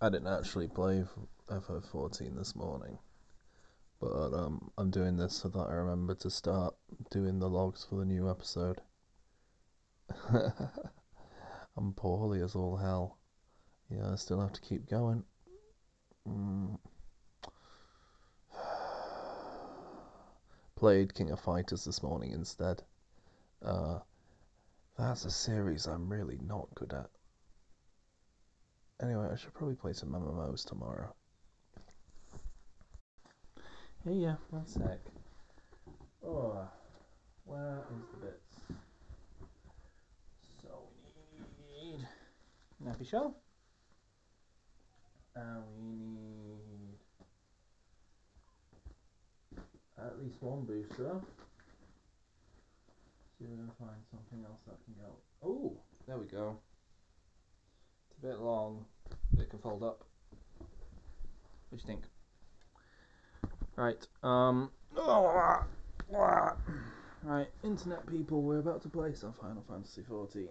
I didn't actually play FF14 this morning, but I'm doing this so that I remember to start doing the logs for the new episode. I'm poorly as all hell. Yeah, I still have to keep going. Played King of Fighters this morning instead. That's a series I'm really not good at. Anyway, I should probably play some MMOs tomorrow. Hey, yeah, one sec. Oh, where is the bits? So we need nappy shell, and we need at least one booster. See if we can find something else that can go. Oh, there we go. It's a bit long, but it can fold up. What do you think? Right, right, internet people, we're about to play some Final Fantasy XIV.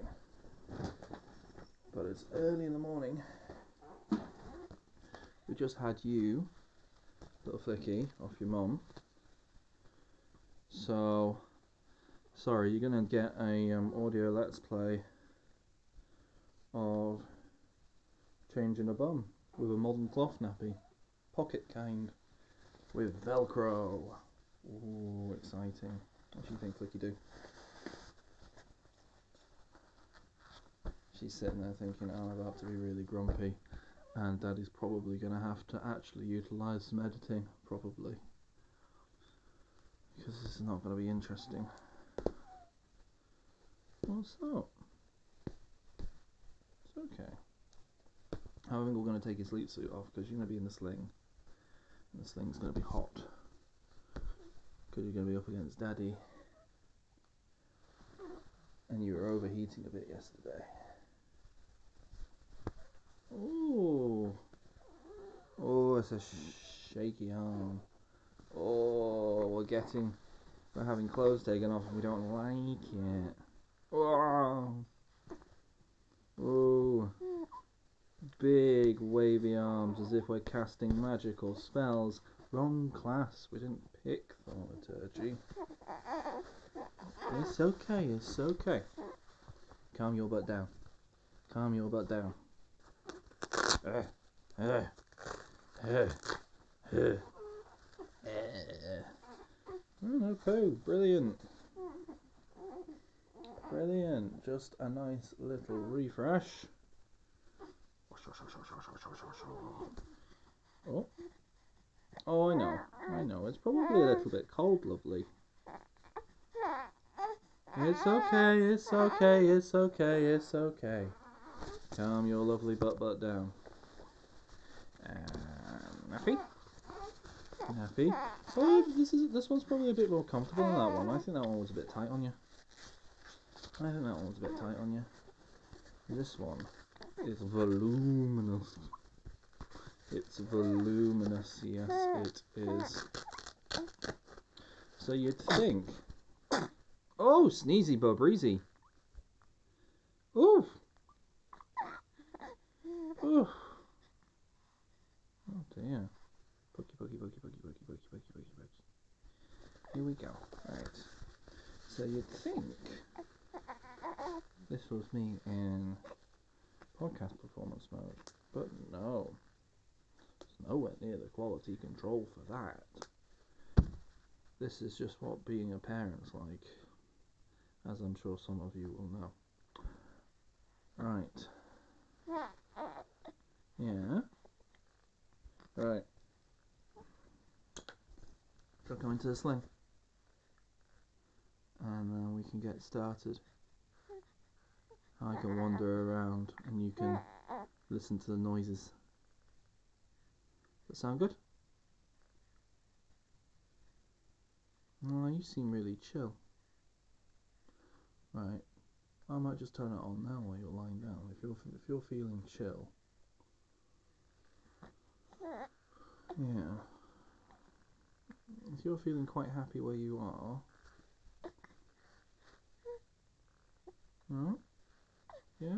But it's early in the morning. We just had you, little flicky, off your mum. So, sorry, you're gonna get a audio let's play of changing a bum with a modern cloth nappy. Pocket kind. With Velcro. Ooh, exciting. What do you think, Flicky do? She's sitting there thinking, oh, I'm about to be really grumpy, and Daddy's probably going to have to actually utilise some editing, probably. Because this is not going to be interesting. What's up? It's okay. I think we're going to take his sleep suit off, because you're going to be in the sling. And the sling's going to be hot. Because you're going to be up against Daddy. And you were overheating a bit yesterday. Ooh. Oh, it's a shaky arm. Oh, we're having clothes taken off and we don't like it. Oh. Oh. Big wavy arms as if we're casting magical spells. Wrong class. We didn't pick thaumaturgy. It's okay, it's okay. Calm your butt down. Calm your butt down. No poo, brilliant. Brilliant, just a nice little refresh. Oh, oh, I know, it's probably a little bit cold, lovely. It's okay, it's okay, it's okay, it's okay. Calm your lovely butt down. Nappy? Nappy? Oh, this one's probably a bit more comfortable than that one. I think that one was a bit tight on you. This one is voluminous. It's voluminous, yes it is. So you'd think... Oh, sneezy bubreezy. Ooh. Ooh. Oh dear. Pokey. Here we go. Right. So you'd think this was me in podcast performance mode, but no. It's nowhere near the quality control for that. This is just what being a parent's like, as I'm sure some of you will know. Right. Yeah. Right. So come into the sling. And then we can get started. I can wander around and you can listen to the noises. Does that sound good? Oh, you seem really chill. Right. I might just turn it on now while you're lying down. If you're feeling chill. Yeah. If you're feeling quite happy where you are. No? Yes?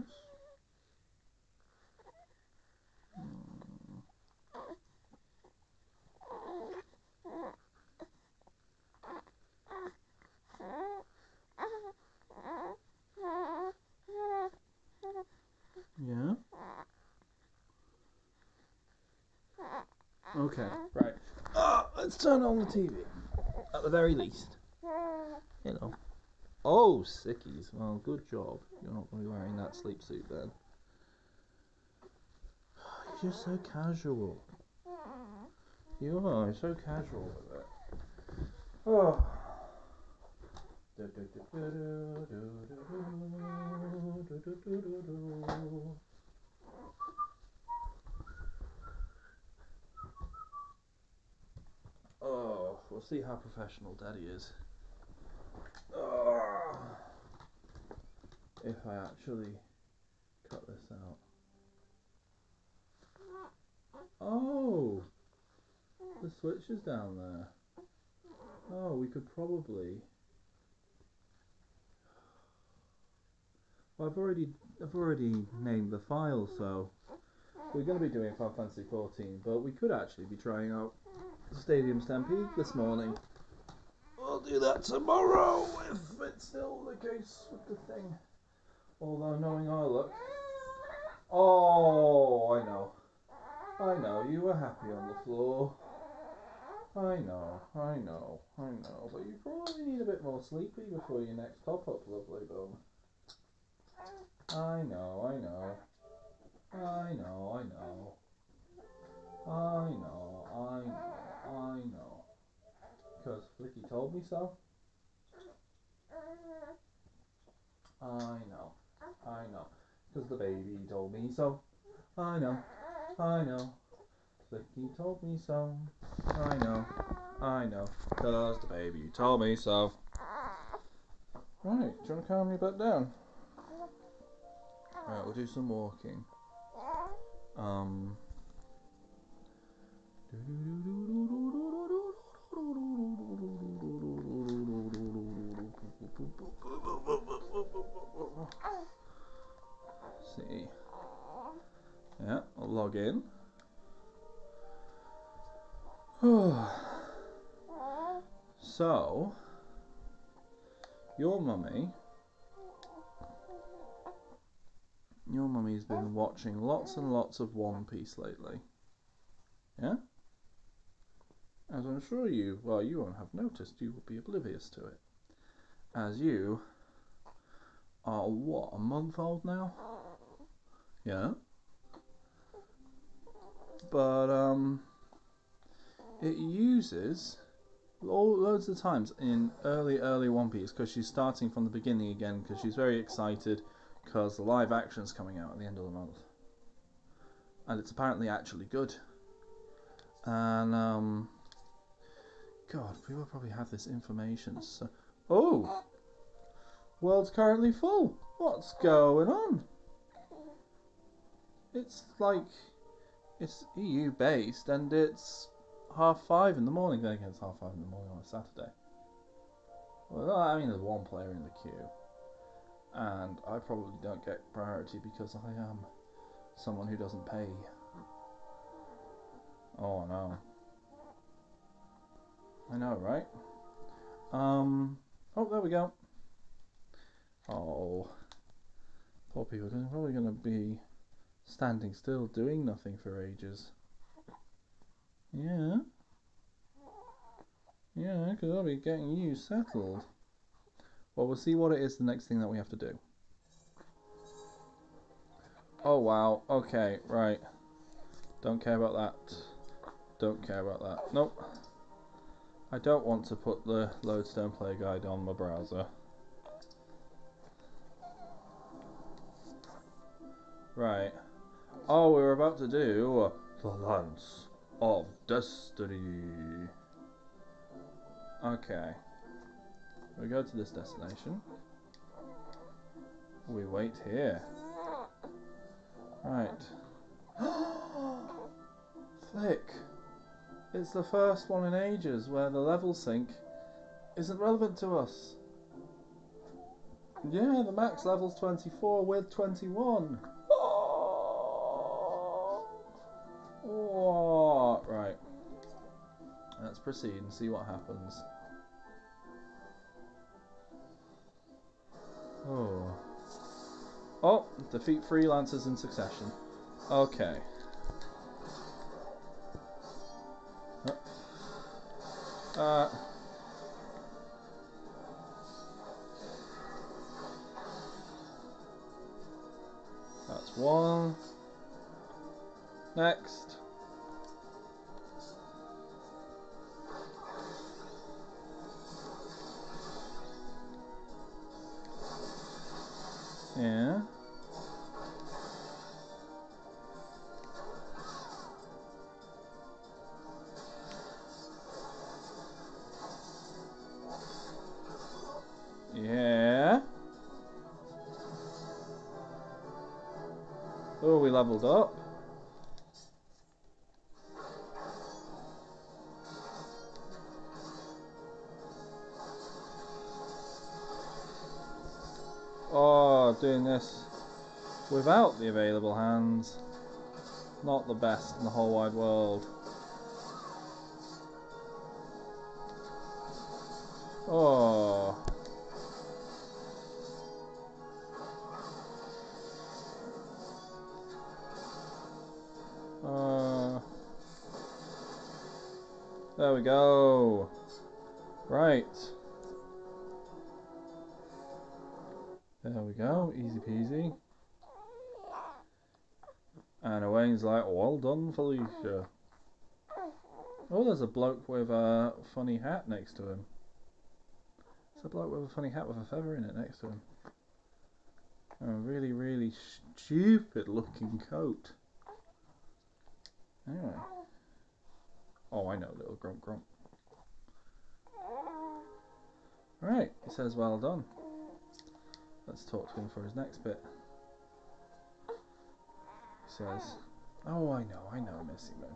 Okay, right. Let's turn on the TV. At the very least. You know. Oh, sickies. Well, good job. You're not going to be wearing that sleep suit then. You're so casual. You are so casual with it. Oh. Oh, we'll see how professional Daddy is. Oh, if I actually cut this out. Oh, the switch is down there. Oh, we could probably. Well, I've already named the file, so we're going to be doing Final Fantasy XIV, but we could actually be trying out Stadium Stampede this morning. We'll do that tomorrow if it's still the case with the thing. Although knowing our luck. Oh, I know. You were happy on the floor. I know. But you probably need a bit more sleepy before your next top up, lovely bone. I know. Because Flicky told me so. I know. Because the baby told me so. I know. Flicky told me so. I know. Because the baby told me so. Right, do you want to calm me back down? Right, we'll do some walking. See. Yeah, I'll log in. So, your mummy's been watching lots and lots of One Piece lately. Yeah? As I'm sure you won't have noticed, you will be oblivious to it. As you are, what, a month old now? Yeah? But, it uses loads of times in early One Piece, because she's starting from the beginning again, because she's very excited, because the live action's coming out at the end of the month. And it's apparently actually good. And, God, people probably have this information, so... Oh! World's currently full. What's going on? It's like... It's EU based, and it's 5:30 in the morning. Then again, it's 5:30 in the morning on a Saturday. Well, I mean, there's one player in the queue. And I probably don't get priority because I am someone who doesn't pay. Oh, no. I know, right? Oh, there we go. Oh, poor people are probably going to be standing still, doing nothing for ages. Yeah, because I'll be getting you settled. Well, we'll see what it is the next thing that we have to do. Oh, wow. Okay, right. Don't care about that. Nope. I don't want to put the Lodestone Play Guide on my browser. Right. Oh, we're about to do the Lance of Destiny. Okay. We go to this destination. We wait here. Right. Flick. It's the first one in ages where the level sync isn't relevant to us. Yeah, the max level's 24 with 21. What? Right. Let's proceed and see what happens. Oh, defeat freelancers in succession. Okay. That's one. Next. Yeah. Yeah. Oh, we leveled up. Oh, doing this without the available hands. Not the best in the whole wide world. Oh. There we go. Right. There we go. Easy peasy. And Owain's like, well done, Felicia. Oh, there's a bloke with a funny hat next to him. There's a bloke with a funny hat with a feather in it next to him. A really, really stupid looking coat. Anyway. Oh, I know, little grump grump. Right, he says well done. Let's talk to him for his next bit. He says, oh, I know, Missy Moo.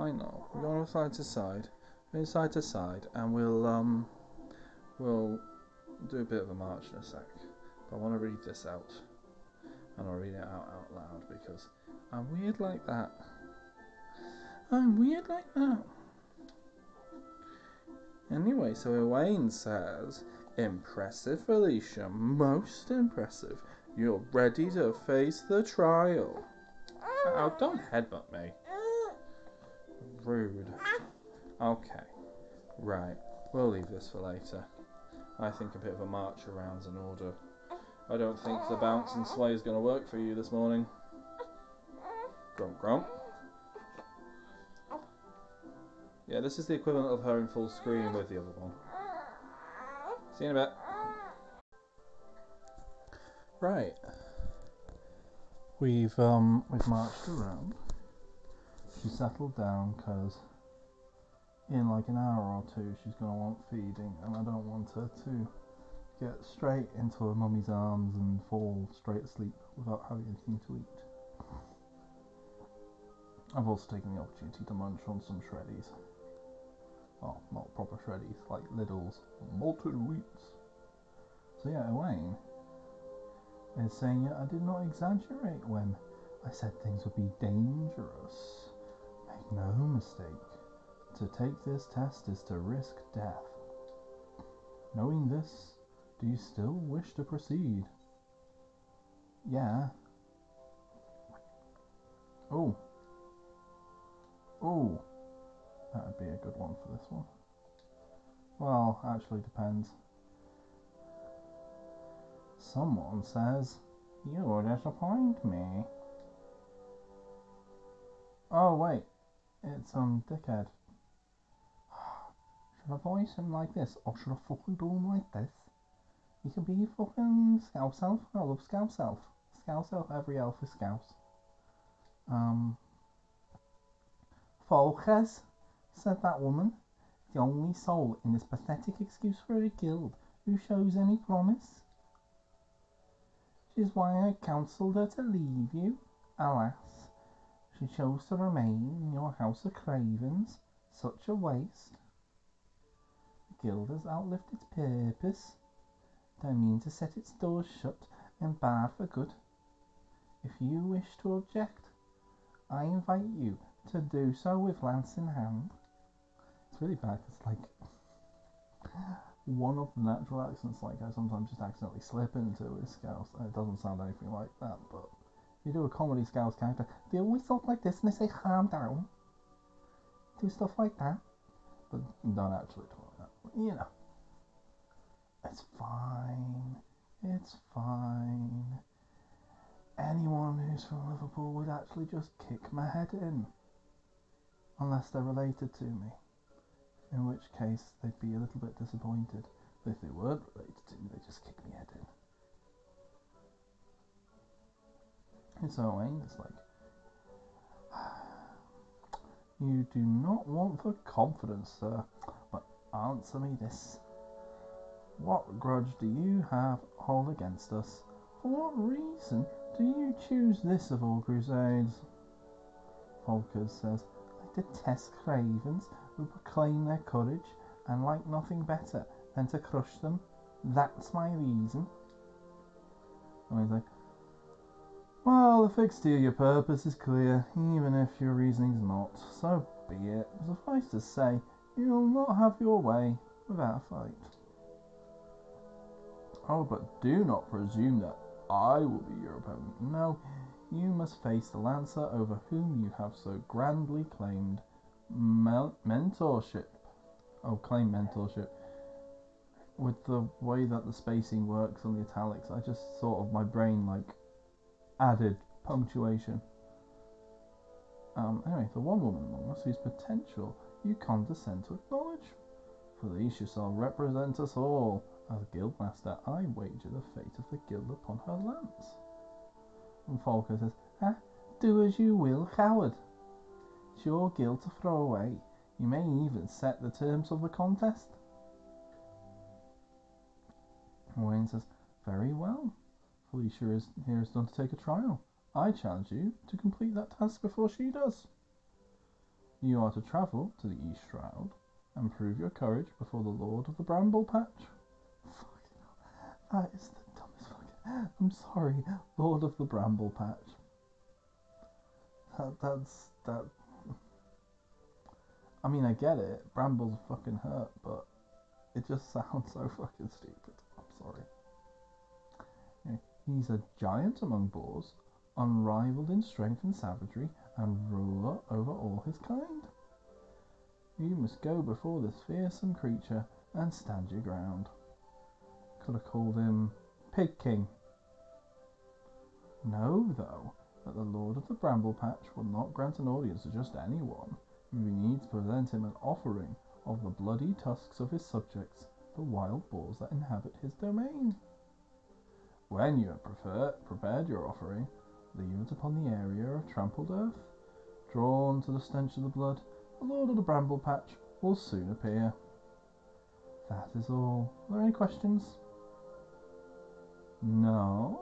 I know. We're going side to side, and we'll do a bit of a march in a sec. But I want to read this out, and I'll read it out loud because I'm weird like that. Anyway, so Owain says, impressive, Felicia, most impressive. You're ready to face the trial. Oh, don't headbutt me. Rude. Okay, right, we'll leave this for later. I think a bit of a march around's in order. I don't think the bounce and sway is going to work for you this morning. Grump grump. Yeah, this is the equivalent of her in full screen with the other one. See you in a bit. Right. We've marched around. She settled down because in like an hour or two she's going to want feeding, and I don't want her to get straight into her mummy's arms and fall straight asleep without having anything to eat. I've also taken the opportunity to munch on some shreddies. Well, not proper shreddies, like Lidl's malted wheats. So yeah, Owain is saying, I did not exaggerate when I said things would be dangerous. Make no mistake, to take this test is to risk death. Knowing this, do you still wish to proceed? Yeah. Oh, that'd be a good one for this one. Well, actually depends. Someone says, you disappoint me. Oh wait, it's dickhead. Should I voice him like this, or should I fucking do him like this? You can be fucking Scouse Elf. I love Scouse Elf. Scouse Elf, every elf is Scouse. Folches, said that woman, the only soul in this pathetic excuse for a guild who shows any promise. Which is why I counselled her to leave you. Alas, she chose to remain in your house of cravens. Such a waste. The guild has outlived its purpose. Don't mean to set its doors shut and barred for good. If you wish to object, I invite you to do so with lance in hand. It's really bad. It's like one of the natural accents, like I sometimes just accidentally slip into is Scouse. It doesn't sound anything like that, but if you do a comedy Scouse character, they always talk like this and they say calm down. do stuff like that. But don't actually talk like that. You know. It's fine. It's fine. Anyone who's from Liverpool would actually just kick my head in. Unless they're related to me. In which case, they'd be a little bit disappointed. But if they weren't related to me, they'd just kick me head in. And so Wayne's like, you do not want the confidence, sir. But answer me this. What grudge do you hold against us? For what reason do you choose this of all crusades? Folkers says, I detest cravens who proclaim their courage and like nothing better than to crush them. That's my reason. And he's like, well, the fixity of your purpose is clear, even if your reasoning's not. So be it. Suffice to say, you'll not have your way without a fight. Oh, but do not presume that I will be your opponent. No, you must face the Lancer over whom you have so grandly claimed mentorship. Oh, claim mentorship. With the way that the spacing works on the italics, I just sort of, my brain like added punctuation. Anyway, the one woman among us whose potential you condescend to acknowledge. Felicia shall represent us all. As guildmaster, I wager the fate of the guild upon her lance. And Folker says, do as you will, coward. It's your guild to throw away. You may even set the terms of the contest. Wayne says, very well. Felicia is done to take a trial. I challenge you to complete that task before she does. You are to travel to the East Shroud and prove your courage before the Lord of the Bramble Patch. That is the dumbest fucking... I'm sorry, Lord of the Bramble Patch. That... I mean, I get it. Brambles fucking hurt, but it just sounds so fucking stupid. I'm sorry. Yeah, he's a giant among boars, unrivaled in strength and savagery, and ruler over all his kind. You must go before this fearsome creature and stand your ground. Could have called him Pig King. Know, though, that the Lord of the Bramble Patch will not grant an audience to just anyone. We need to present him an offering of the bloody tusks of his subjects, the wild boars that inhabit his domain. When you have prepared your offering, leave it upon the area of trampled earth. Drawn to the stench of the blood, the Lord of the Bramble Patch will soon appear. That is all. Are there any questions? No?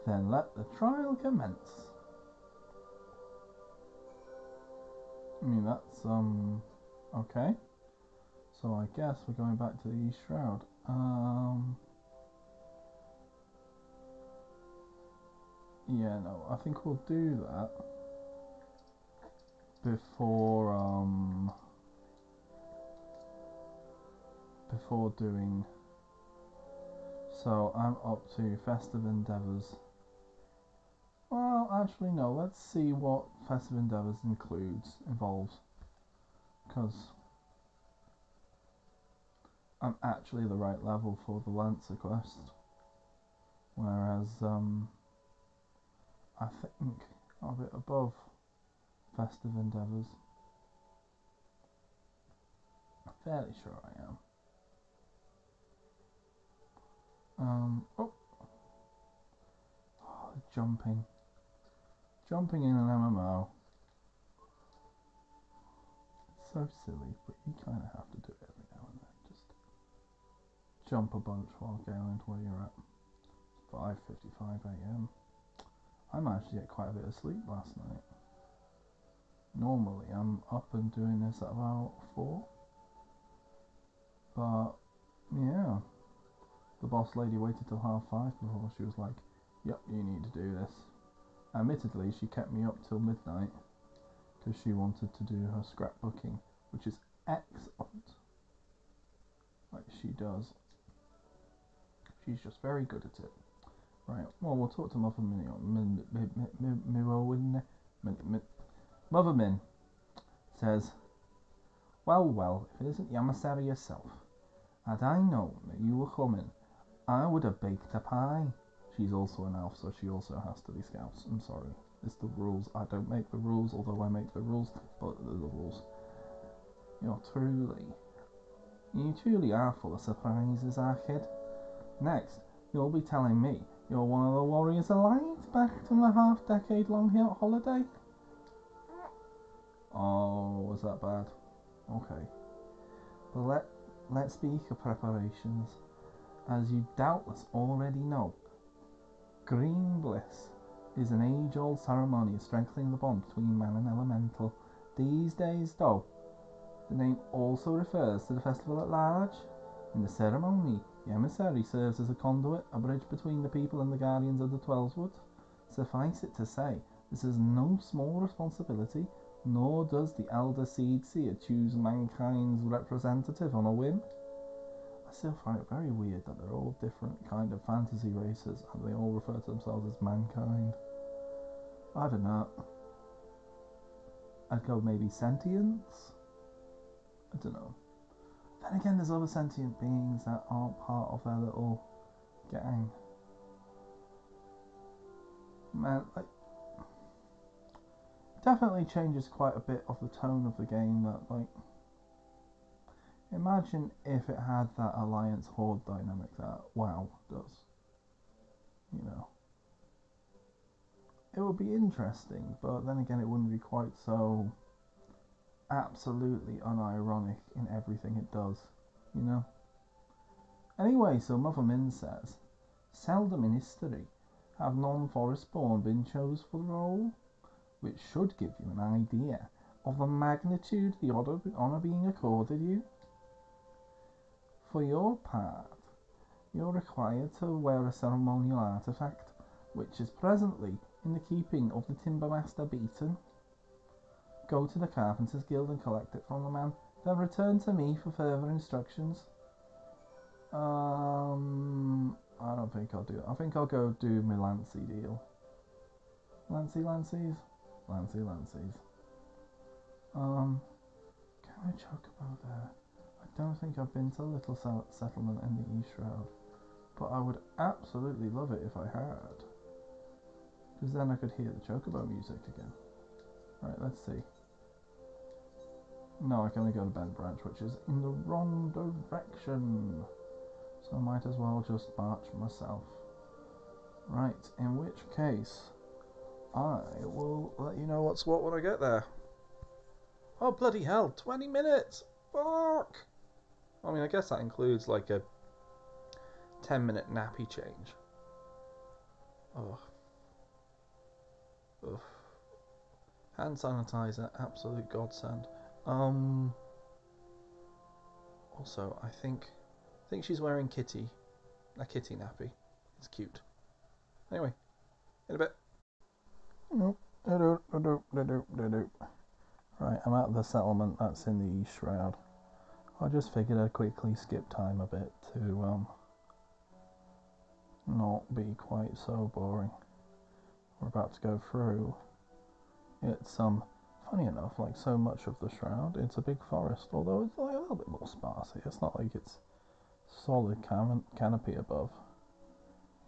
Then let the trial commence. I mean, that's, okay. So I guess we're going back to the East Shroud. Yeah, no, I think we'll do that before doing... So I'm up to Festive Endeavours. Well, actually no, let's see what Festive Endeavours involves. Because I'm actually the right level for the Lancer quest. Whereas, I think I'm a bit above Festive Endeavours. I'm fairly sure I am. Jumping in an MMO. It's so silly, but you kind of have to do it every now and then. Just jump a bunch while going to where you're at. 5:55 AM. I managed to get quite a bit of sleep last night. Normally I'm up and doing this at about 4. But yeah, the boss lady waited till 5:30 before she was like, yep, you need to do this. Admittedly, she kept me up till midnight because she wanted to do her scrapbooking, which is excellent. Like she does. She's just very good at it. Right, well, we'll talk to Mother Min. Mother Min. says, well, if it isn't Yamasari herself. Had I known that you were coming, I would have baked a pie. She's also an elf, so she also has to be scouts. I'm sorry. It's the rules. I don't make the rules, although I make the rules, but they're the rules. You truly are full of surprises, our kid. Next, you'll be telling me you're one of the warriors alive back from the half-decade-long holiday? Oh, was that bad? Okay. But let's speak of preparations. As you doubtless already know, Green Bliss is an age-old ceremony of strengthening the bond between man and elemental. These days, though, the name also refers to the festival at large. In the ceremony, the emissary serves as a conduit, a bridge between the people and the guardians of the Twelveswood. Suffice it to say, this is no small responsibility, nor does the Elder Seed Seer choose mankind's representative on a whim. I still find it very weird that they're all different kind of fantasy races and they all refer to themselves as mankind. I don't know. I'd go maybe sentience? I don't know. Then again, there's other sentient beings that aren't part of their little gang. Man, like, definitely changes quite a bit of the tone of the game. That, like, imagine if it had that alliance horde dynamic that WoW does. You know, it would be interesting, but then again, it wouldn't be quite so absolutely unironic in everything it does, you know. Anyway, so Mother Min says, seldom in history have non-forest-born been chose for the role, which should give you an idea of the magnitude of the honour being accorded you. For your part, you're required to wear a ceremonial artefact, which is presently in the keeping of the Timbermaster Beaton. Go to the Carpenter's Guild and collect it from the man, then return to me for further instructions. I don't think I'll do it. I think I'll go do my Lancy deal. Lancy's? Can I chocobo there? I don't think I've been to a little settlement in the East Shroud, but I would absolutely love it if I had, because then I could hear the chocobo music again. Right, let's see. No, I can only go to Bent Branch, which is in the wrong direction, so I might as well just march myself. Right, in which case, I will let you know what's what when I get there. Oh, bloody hell, 20 minutes! Fuck! I mean, I guess that includes like a 10-minute nappy change. Ugh. Ugh. Hand sanitizer, absolute godsend. Also, I think she's wearing a kitty nappy. It's cute. Anyway, in a bit. Right, I'm at the settlement that's in the East Shroud. I just figured I'd quickly skip time a bit to not be quite so boring. We're about to go through. It's funny enough, like so much of the Shroud, it's a big forest, although it's like a little bit more sparsy. It's not like it's solid canopy above,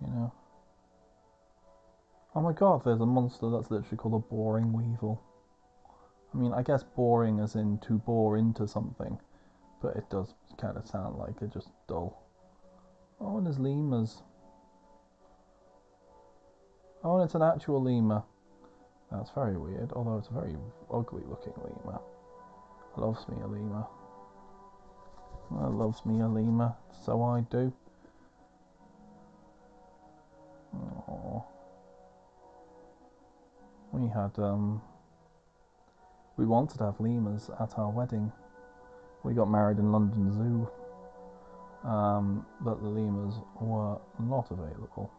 you know. Oh my god, there's a monster that's literally called a boring weevil. I mean, I guess boring as in to bore into something, but it does kind of sound like it's just dull. Oh, and there's lemurs. Oh, and it's an actual lemur. That's very weird, although it's a very ugly looking lemur. Loves me a lemur. Loves me a lemur, so I do. Aww. We had, we wanted to have lemurs at our wedding. We got married in London Zoo, but the lemurs were not available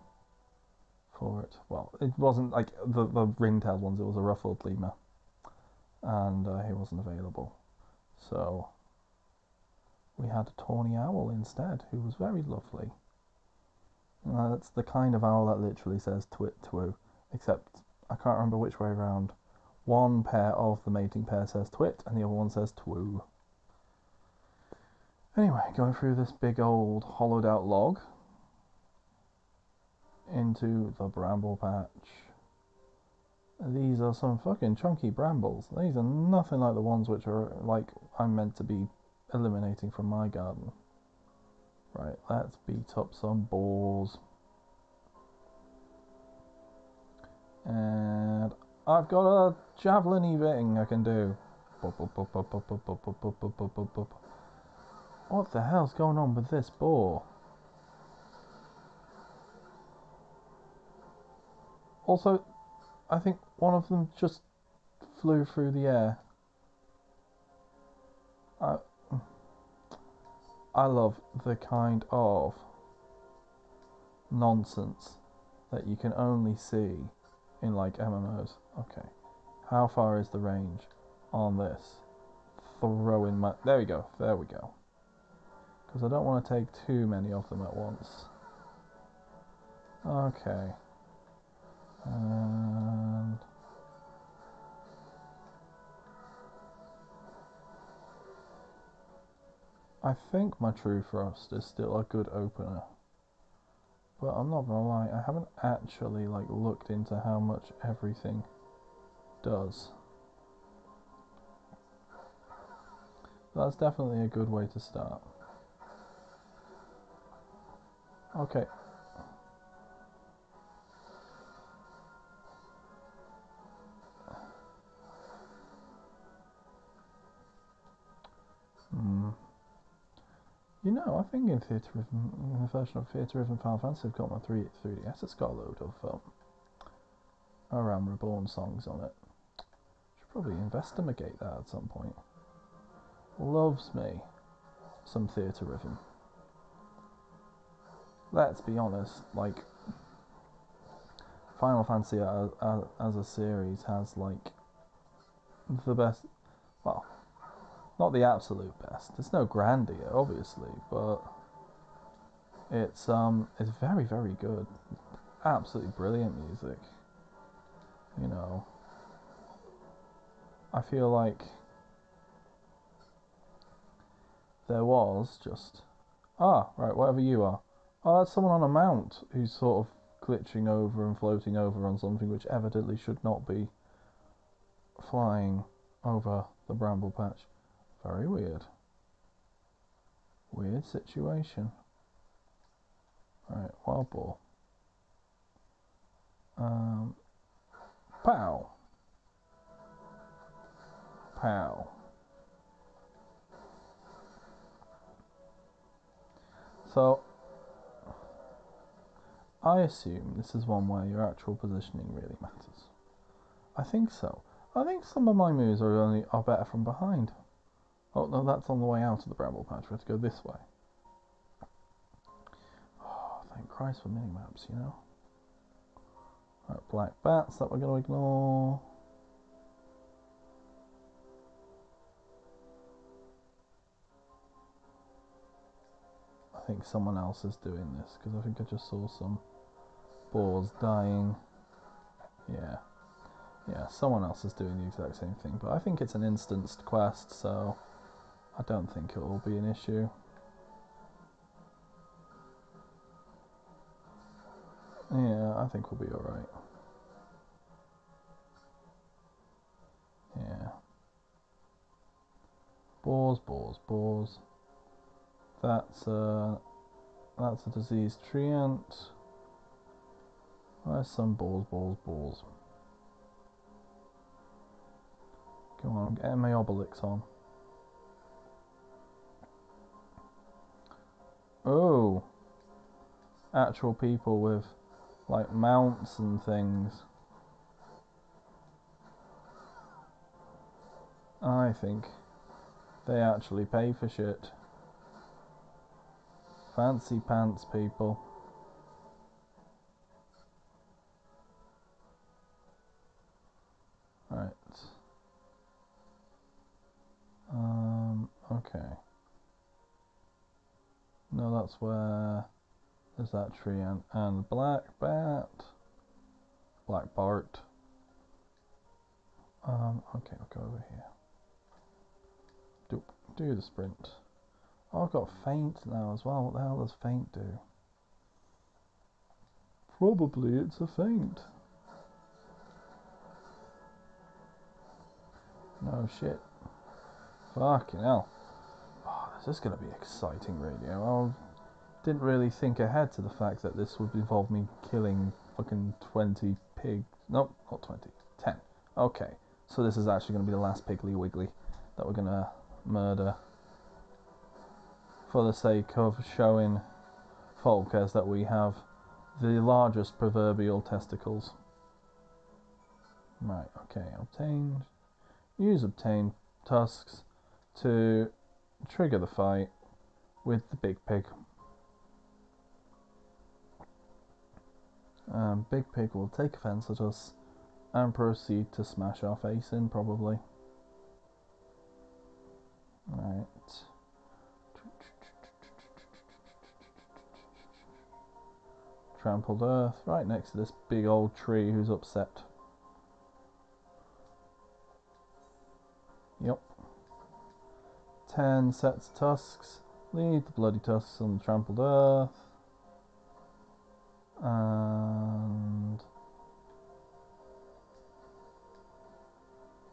for it. Well, it wasn't like the ring-tailed ones, it was a ruffled lemur, and he wasn't available. So we had a tawny owl instead, who was very lovely. That's the kind of owl that literally says twit twoo, except I can't remember which way around One pair of the mating pair says twit, and the other one says twoo. Anyway, going through this big old hollowed out log into the bramble patch. These are some fucking chunky brambles. These are nothing like the ones which are like I'm meant to be eliminating from my garden. Right, let's beat up some boars. And I've got a javelin-y thing I can do. What the hell's going on with this boar? Also, I think one of them just flew through the air. I love the kind of nonsense that you can only see in like MMOs. Okay, how far is the range on this? Throw in my... There we go. Because I don't want to take too many of them at once. Okay. And... I think my True Frost is still a good opener. But I'm not gonna lie, I haven't actually like looked into how much everything does. That's definitely a good way to start. Okay. You know, I think in the version of Theatre Rhythm Final Fantasy, I've got my 3DS. It's got a load of Aram Reborn songs on it. Should probably investigate that at some point. Loves me some Theatre Rhythm. Let's be honest, like Final Fantasy as a series has like the best. Well, not the absolute best. There's no grandeur, obviously, but it's very, very good. Absolutely brilliant music. You know, I feel like there was just right, whatever you are. Oh, that's someone on a mount who's sort of glitching over and floating over on something which evidently should not be flying over the bramble patch. Very weird. Weird situation. Right, wild boar. Pow. Pow. So, I assume this is one where your actual positioning really matters. I think so. I think some of my moves are better from behind. Oh no, that's on the way out of the bramble patch. We have to go this way. Oh, thank Christ for mini-maps, you know. Right, black bats that we're going to ignore. I think someone else is doing this because I think I just saw some boars dying. Yeah, someone else is doing the exact same thing, but I think it's an instanced quest, so I don't think it will be an issue. Yeah, I think we'll be alright. Yeah. Boars. That's a diseased treant. There's some balls. Come on, I'm getting my obelix on. Oh, actual people with like mounts and things. I think they actually pay for shit. Fancy pants people. Right. Okay. No, that's where there's that tree and black bat. Black Bart. Okay, I'll go over here. Do the sprint. Oh, I've got faint now as well. What the hell does faint do? Probably it's a feint. No shit. Fucking hell. Oh, this is going to be exciting radio. I didn't really think ahead to the fact that this would involve me killing fucking 20 pigs. Nope, not 20. 10. Okay, so this is actually going to be the last Piggly Wiggly that we're going to murder. For the sake of showing Folkers that we have the largest proverbial testicles. Right, okay, obtained. Use obtained tusks to trigger the fight with the big pig. Big pig will take offense at us and proceed to smash our face in, probably. Right. Trampled earth, right next to this big old tree who's upset. Yep. 10 sets of tusks. Leave the bloody tusks on the trampled earth. And...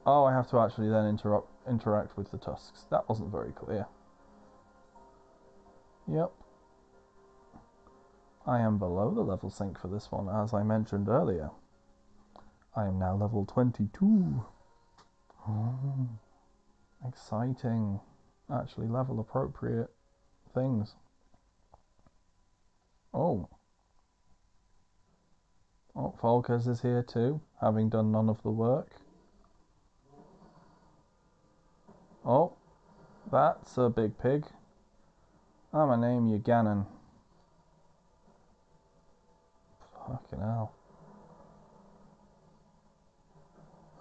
oh, I have to actually then interact with the tusks. That wasn't very clear. Yep. I am below the level sync for this one, as I mentioned earlier. I am now level 22. Oh, exciting. Actually level appropriate things. Oh. Oh, Folkers is here too, having done none of the work. Oh, that's a big pig. I'ma name you Ganon. Fucking hell.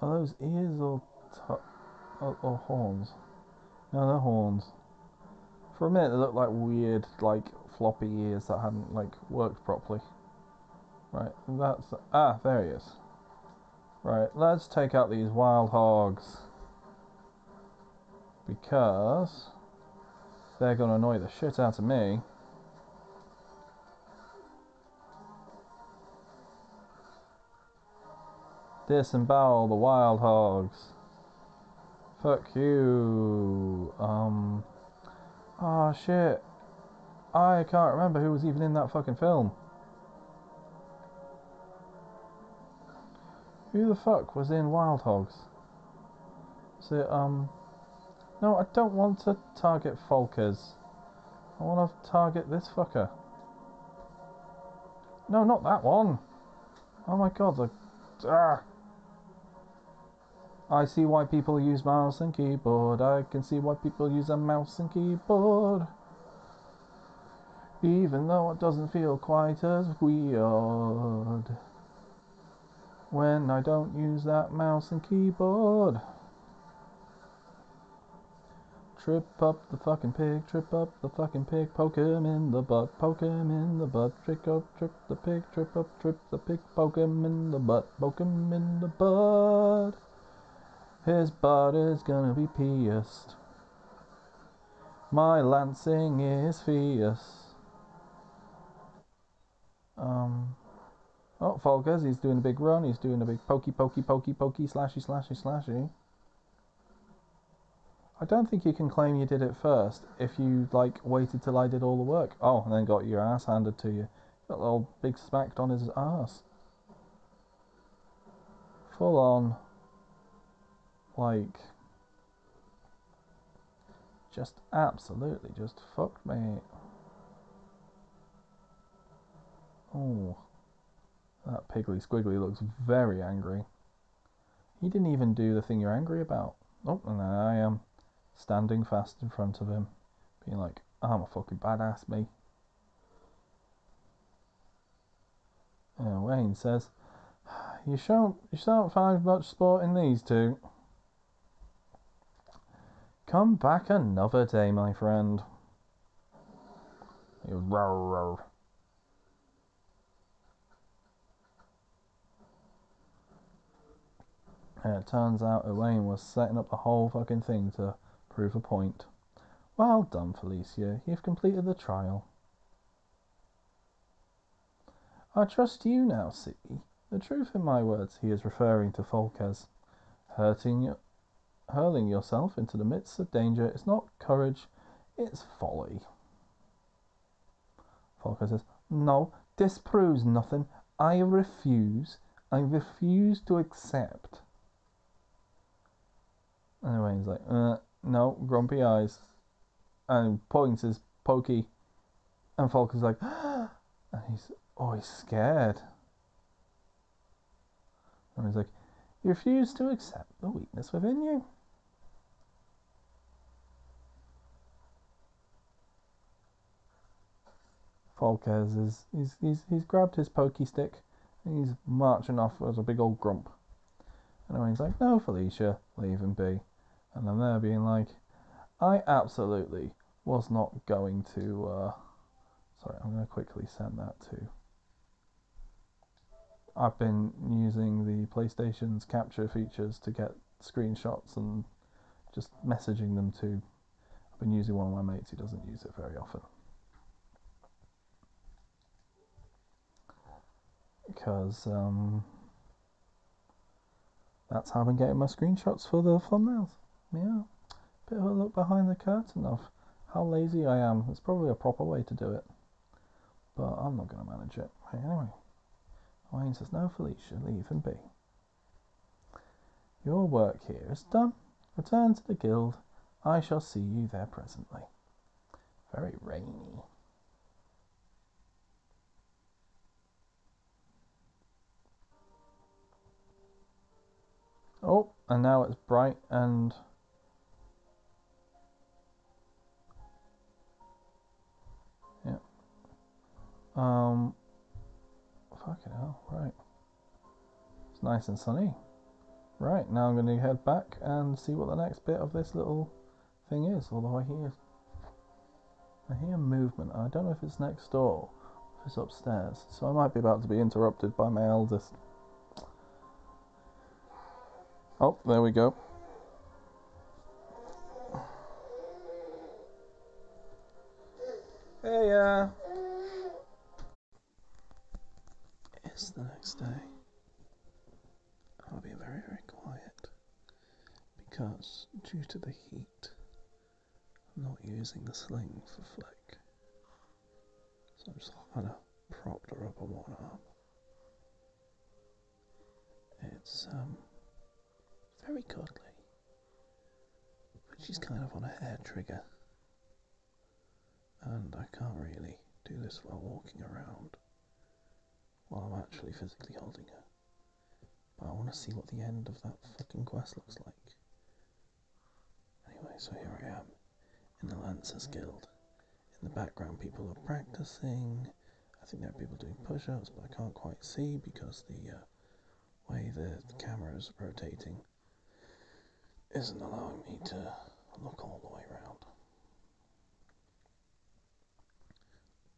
Are those ears or horns? No, they're horns. For a minute they looked like weird, like, floppy ears that hadn't, like, worked properly. Right, that's... ah, there he is. Right, let's take out these wild hogs. Because they're going to annoy the shit out of me. Disembowel the wild hogs. Fuck you. Oh shit. I can't remember who was even in that fucking film. Who the fuck was in Wild Hogs? Is it, no, I don't want to target Folkers. I want to target this fucker. No, not that one. Oh my god, I see why people use mouse and keyboard. I can see why people use a mouse and keyboard. Even though it doesn't feel quite as weird when I don't use that mouse and keyboard. Trip up the fucking pig, trip up the fucking pig, poke him in the butt, poke him in the butt, trip the pig, trip the pig, poke him in the butt, poke him in the butt. His butt is gonna be pierced. My lancing is fierce. Oh, Folkers, he's doing a big run, he's doing a big pokey, slashy. I don't think you can claim you did it first if you, like, waited till I did all the work. Oh, and then got your ass handed to you. Got a little big smacked on his ass. Full on, like, just absolutely just fucked me. Oh, that Piggly Squiggly looks very angry. He didn't even do the thing you're angry about. Oh, and then I am standing fast in front of him, being like, I'm a fucking badass, me. And Wayne says, you shan't find much sport in these two. Come back another day, my friend. He goes, row, row. And it turns out Elaine was setting up the whole fucking thing to prove a point. Well done, Felicia. You've completed the trial. I trust you now, see. The truth in my words, he is referring to Folkes. Hurling yourself into the midst of danger is not courage, it's folly. Folkes says, no, this proves nothing. I refuse to accept. Anyway, he's like, no, grumpy eyes. And points his pokey. And Folkes is like, and he's scared. And he's like, you refuse to accept the weakness within you. Folkes is he's grabbed his pokey stick and he's marching off as a big old grump. And he's like, no, Felicia, leave him be. And then they're being like, I absolutely was not going to sorry, I'm going to quickly send that to. I've been using the PlayStation's capture features to get screenshots and just messaging them to. I've been using one of my mates who doesn't use it very often. Because that's how I've been getting my screenshots for the thumbnails. Yeah. Bit of a look behind the curtain of how lazy I am. It's probably a proper way to do it. But I'm not going to manage it. Right, anyway. Wayne says, no, Felicia, leave him be. Your work here is done. Return to the guild. I shall see you there presently. Very rainy. Oh, and now it's bright and... yeah. Fucking hell, right. It's nice and sunny. Right, now I'm going to head back and see what the next bit of this little thing is. Although I hear movement. I don't know if it's next door, if it's upstairs. So I might be about to be interrupted by my eldest. Oh, there we go. Hey, it's the next day. I'll be very, very quiet because due to the heat, I'm not using the sling for Flick. So I'm just kind of propped her up on one arm. It's very cuddly, but she's kind of on a hair trigger, and I can't really do this while walking around while I'm actually physically holding her. But I want to see what the end of that fucking quest looks like. Anyway, so here I am in the Lancers Guild. In the background, people are practicing. I think there are people doing push-ups, but I can't quite see because the way the camera is rotating isn't allowing me to look all the way around.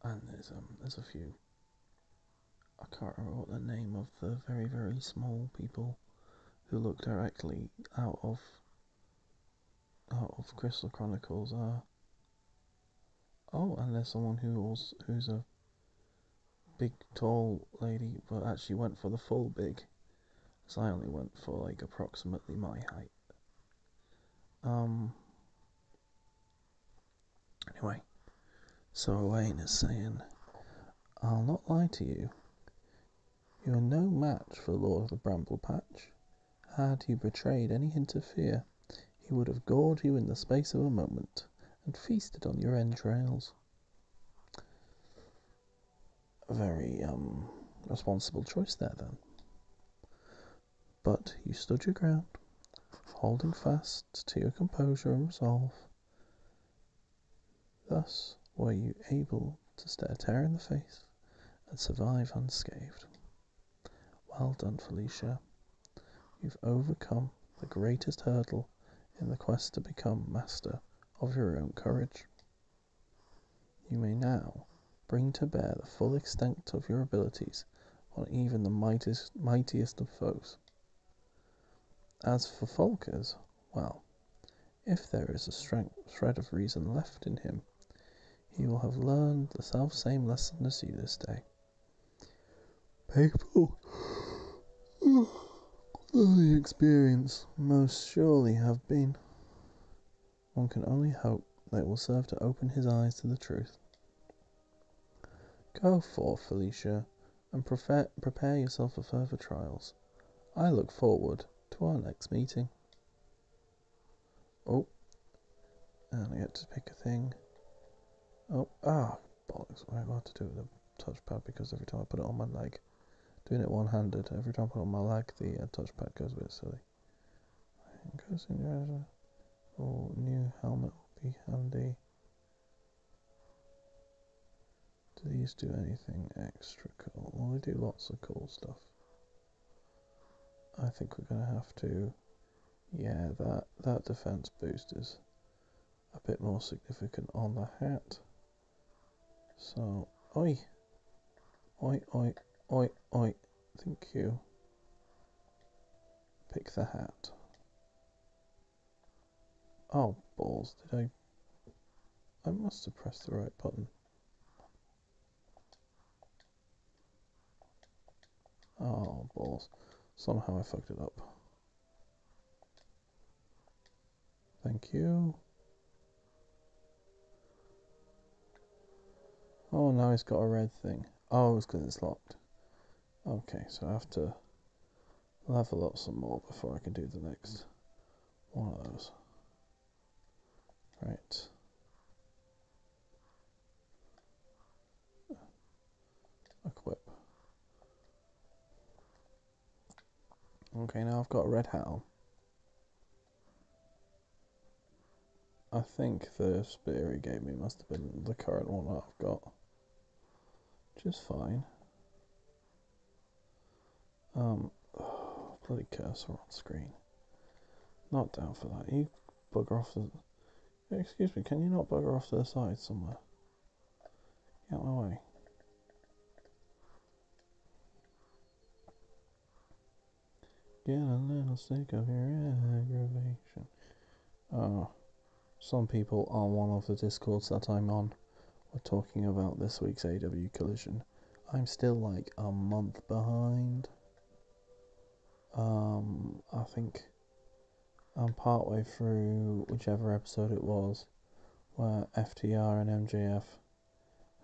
And there's a few. I can't remember what the name of the very, very small people who look directly out of Crystal Chronicles are. Oh, and there's someone who's a big, tall lady, but actually went for the full big. So I only went for like approximately my height. Anyway, so Owain is saying, I'll not lie to you. You are no match for Lord of the Bramble Patch. Had you betrayed any hint of fear, he would have gored you in the space of a moment and feasted on your entrails. A very, responsible choice there, then. But you stood your ground, holding fast to your composure and resolve. Thus were you able to stare terror in the face and survive unscathed. Well done, Felicia. You've overcome the greatest hurdle in the quest to become master of your own courage. You may now bring to bear the full extent of your abilities on even the mightiest of foes. As for Folkers, well, if there is a shred of reason left in him, he will have learned the self-same lesson as you this day. People the experience most surely have been. One can only hope that it will serve to open his eyes to the truth. Go forth, Felicia, and prepare yourself for further trials. I look forward to our next meeting. Oh, and I get to pick a thing. Oh, bollocks. I have to do it with a touchpad because every time I put it on my leg, doing it one-handed, every time I put it on my leg, the touchpad goes a bit silly. It goes in your new helmet will be handy. Do these do anything extra cool? Well, they do lots of cool stuff. I think we're going to have to... Yeah, that defense boost is a bit more significant on the hat. So, oi! Oi, oi, oi, oi. Thank you. Pick the hat. Oh, balls. Did I must have pressed the right button. Oh, balls. Somehow I fucked it up. Thank you. Oh, now it's got a red thing. Oh, it's because it's locked. Okay, so I have to level up some more before I can do the next one of those. Right. Equip. Okay, now I've got a red hat on. I think the spear he gave me must have been the current one that I've got. Which is fine. Bloody cursor on screen. Not down for that. You bugger off the... Excuse me, can you not bugger off to the side somewhere? Get out of my way. Get a little sick of your aggravation. Some people on one of the discords that I'm on were talking about this week's AW Collision. I'm still like a month behind. I think I'm partway through whichever episode it was where FTR and MJF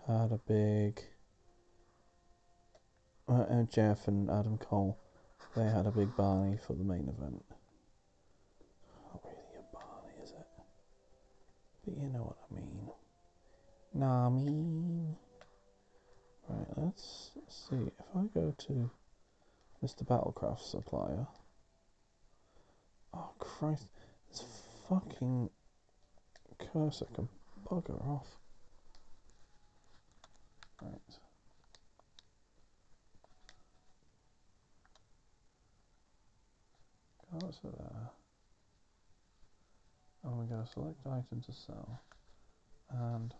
had a big... MJF and Adam Cole, they had a big Barney for the main event. Not really a Barney, is it? But you know what I mean. Nah, I mean... Right, let's see. If I go to Mr. Battlecraft Supplier... Oh, Christ. This fucking cursor can bugger off. Right. Go to there. And we're going to select item to sell. And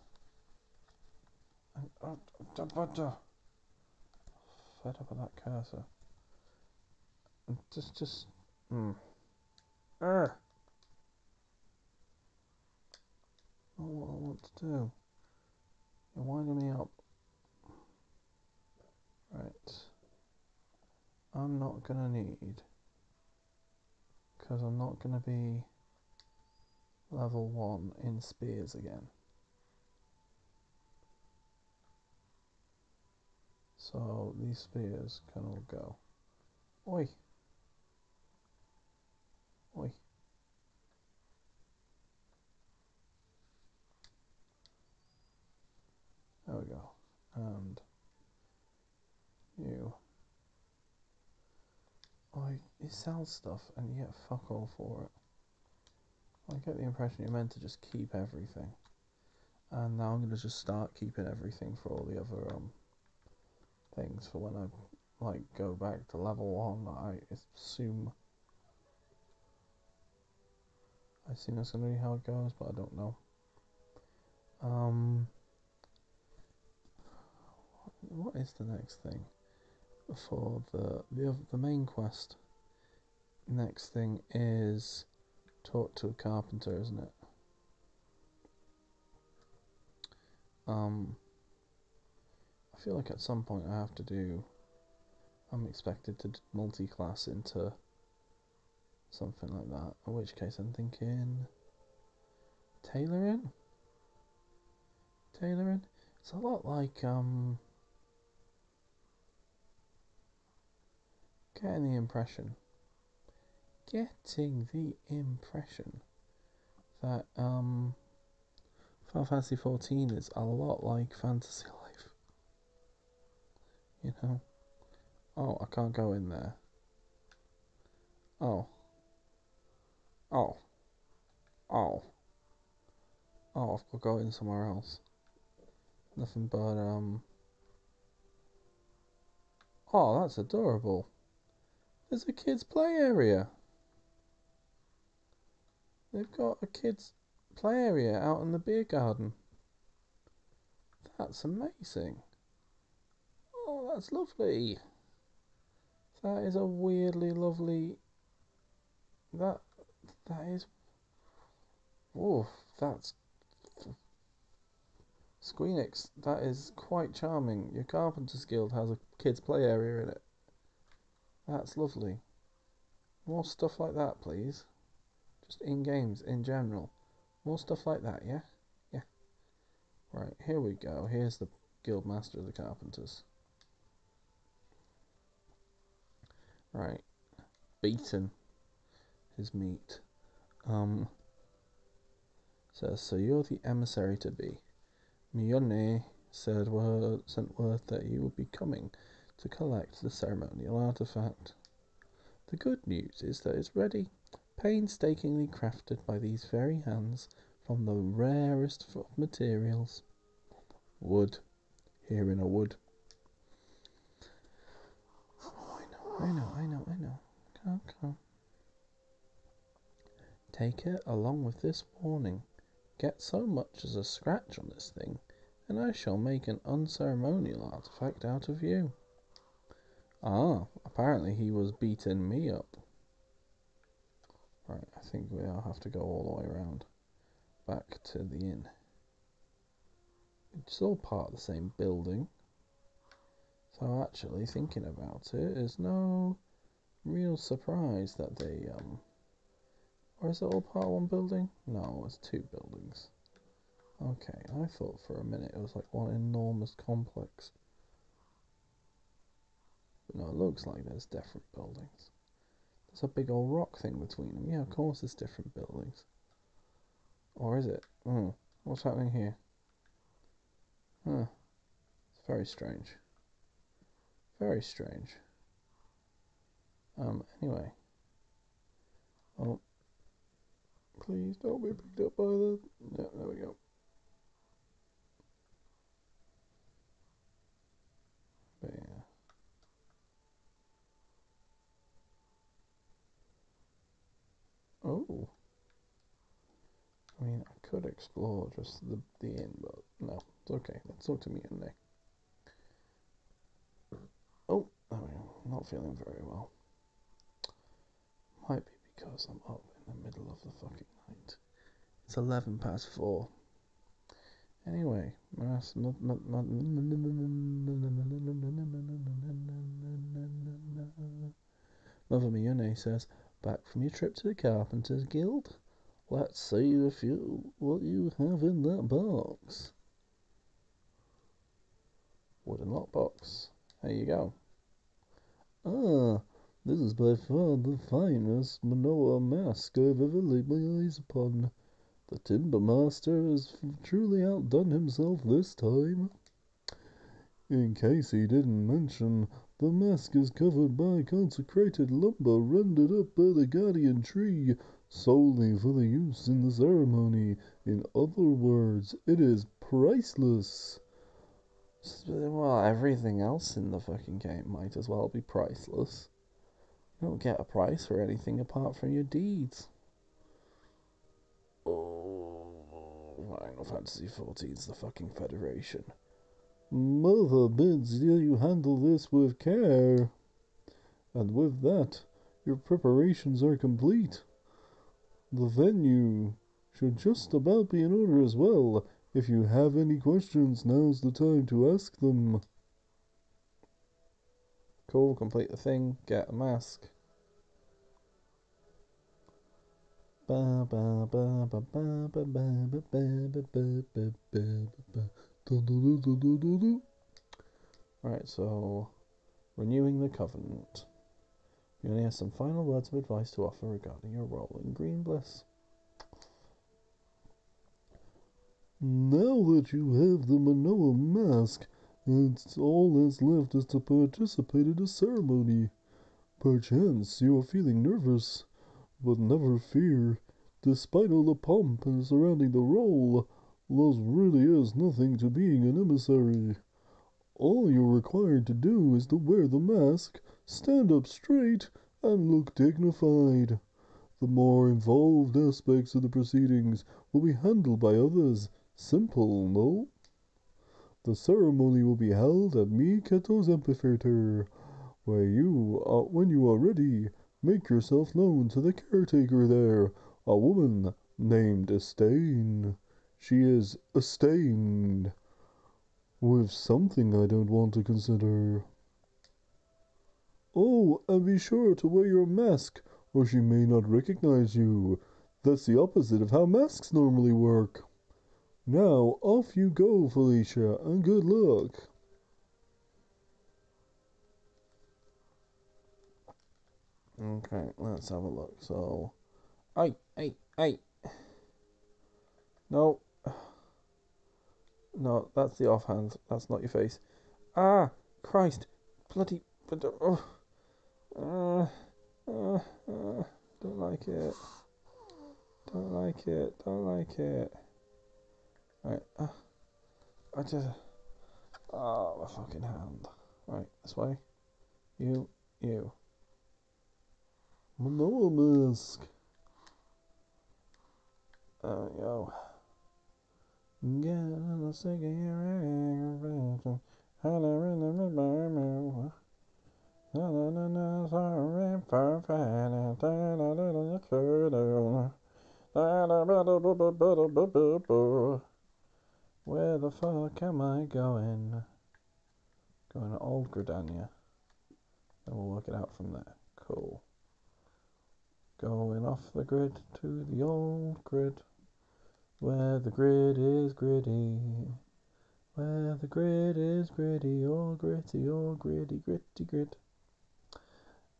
fed up with that cursor. And just... Not what I want to do. You're winding me up. Right. I'm not gonna need... Because I'm not gonna be level 1 in spears again. So these spears can all go. Oi! Oi! There we go. And you. You sell stuff and you get fuck all for it. I get the impression you're meant to just keep everything. And now I'm going to just start keeping everything for all the other things for when I go back to level 1. I assume that's going to be how it goes, but I don't know. What is the next thing for the main quest? Next thing is talk to a carpenter, isn't it? I feel like at some point I have to do. I'm expected to multi-class into something like that. In which case, I'm thinking tailoring. Tailoring. It's a lot like getting the impression that Final Fantasy XIV is a lot like Fantasy Life. You know? Oh, I can't go in there. Oh. Oh. Oh. Oh, I've got to go in somewhere else. Nothing but, Oh, that's adorable. There's a kids' play area. They've got a kids' play area out in the beer garden. That's amazing. Oh, that's lovely. That is a weirdly lovely. That is. Oh, that's Squeenix. That is quite charming. Your Carpenter's Guild has a kids' play area in it. That's lovely. More stuff like that, please. Just in games in general. More stuff like that, yeah? Yeah. Right, here we go. Here's the Guild Master of the Carpenters. Right. Beaten his meat. Says, so you're the emissary to be. Miyone sent word that you would be coming to collect the ceremonial artifact. The good news is that it's ready, painstakingly crafted by these very hands from the rarest of materials. Wood. Here in a wood. Oh, I know. Come. Take it along with this warning. Get so much as a scratch on this thing, and I shall make an unceremonial artifact out of you. Ah, apparently he was beating me up. Right, I think we'll have to go all the way around back to the inn. It's all part of the same building. So actually thinking about it, it's no real surprise that they or is it all part of one building? No, it's two buildings. Okay, I thought for a minute it was like one enormous complex. But no, it looks like there's different buildings. There's a big old rock thing between them. Yeah, of course there's different buildings. Or is it? What's happening here? Huh. It's very strange. Very strange. Anyway. Oh. Please don't be picked up by the... Yeah, there we go. But yeah. Oh. I mean, I could explore just the inn, but no. It's okay. Let's talk to me in there. Oh, there we go. Not feeling very well. Might be because I'm up in the middle of the fucking night. It's 11 past 4. Anyway, Mother Miyune says, back from your trip to the Carpenters Guild? Let's see what you have in that box. Wooden lockbox. There you go. Ah, this is by far the finest Manoa mask I've ever laid my eyes upon. The Timber Master has truly outdone himself this time. In case he didn't mention, the mask is covered by consecrated lumber rendered up by the guardian tree, solely for the use in the ceremony. In other words, it is priceless. Well, everything else in the fucking game might as well be priceless. You don't get a price for anything apart from your deeds. Oh, Final Fantasy XIV's the fucking Federation. Mother bids you handle this with care. And with that, Your preparations are complete. The venue should just about be in order as well. If you have any questions, now's the time to ask them. Cool, complete the thing, get a mask. Right, so renewing the covenant. You only have some final words of advice to offer regarding your role in Green Bliss. Now that you have the Manoa mask, all that's left is to participate in the ceremony. Perchance you are feeling nervous, but never fear. Despite all the pomp surrounding the role, there really is nothing to being an emissary. All you're required to do is to wear the mask, stand up straight, and look dignified. The more involved aspects of the proceedings will be handled by others. Simple, no? The ceremony will be held at Miketo's amphitheater, where when you are ready, make yourself known to the caretaker there, a woman named Estain. She is stained with something I don't want to consider. Oh, and be sure to wear your mask, or she may not recognize you. That's the opposite of how masks normally work. Now, off you go, Felicia, and good luck. Okay, let's have a look. So, hey. No, that's the offhand. That's not your face. Ah, Christ, bloody, don't like it. Don't like it. Right, my fucking hand. Right, this way. You. Manoa mask. There we go. Get sick of your Where the fuck am I going? Going to Old Gridania. Then we'll work it out from there. Cool. Going off the grid to the old grid, where the grid is gritty. Where the grid is gritty, all gritty, all gritty, grit.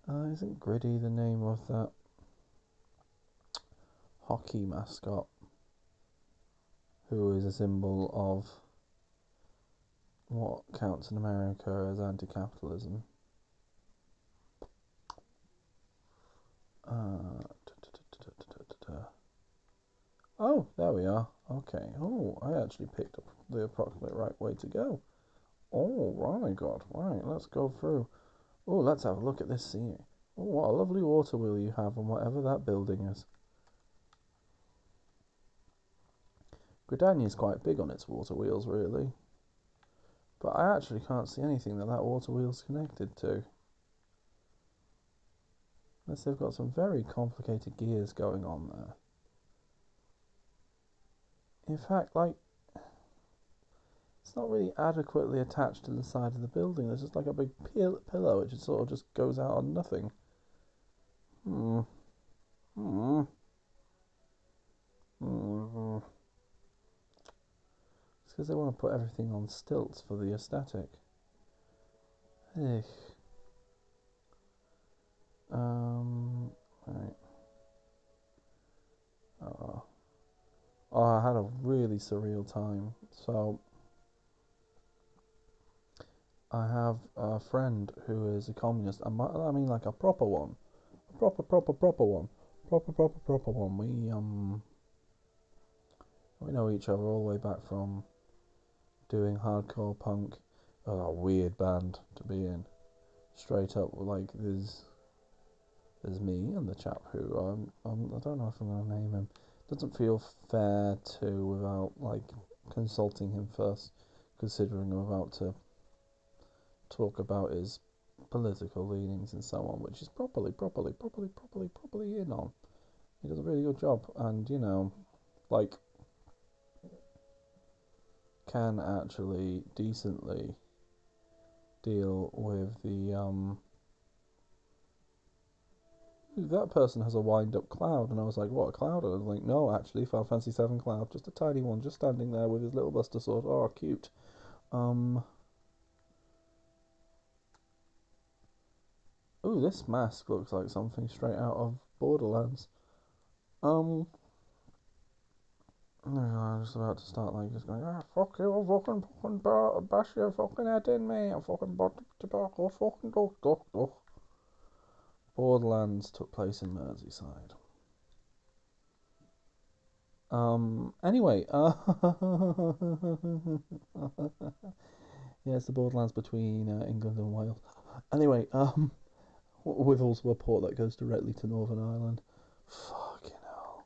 Isn't Gritty the name of that hockey mascot, who is a symbol of what counts in America as anti-capitalism? Oh, there we are. Okay. Oh, I actually picked up the approximate right way to go. Oh, right, God. Right, let's go through. Oh, let's have a look at this scene. Oh, what a lovely water wheel you have on whatever that building is. Gridania is quite big on its water wheels, really. But I actually can't see anything that water wheel's connected to. Unless they've got some very complicated gears going on there. In fact, it's not really adequately attached to the side of the building. There's just like a big pillow which sort of just goes out on nothing. It's because they want to put everything on stilts for the aesthetic. Ugh. Right. Oh, I had a really surreal time. So, I have a friend who is a communist. I mean, like a proper one. Proper one. Proper one. We know each other all the way back from doing hardcore punk. A weird band to be in. Straight up, like, there's me and the chap who, I don't know if I'm going to name him. Doesn't feel fair to without, like, consulting him first, considering I'm about to talk about his political leanings and so on, which is properly in on. He does a really good job, and like can actually decently deal with the that person has a wind-up cloud, and I was like, what, a cloud? And I was like, no, actually, Final Fantasy VII cloud, just a tiny one, just standing there with his little Buster Sword. Oh, cute. Ooh, this mask looks like something straight out of Borderlands. I'm just about to start like just going, fuck you, fucking bash your fucking head in me, I'm fucking tobacco, fucking go. Borderlands took place in Merseyside. Anyway, yeah, it's the Borderlands between England and Wales. Anyway, with also a port that goes directly to Northern Ireland. Fucking hell.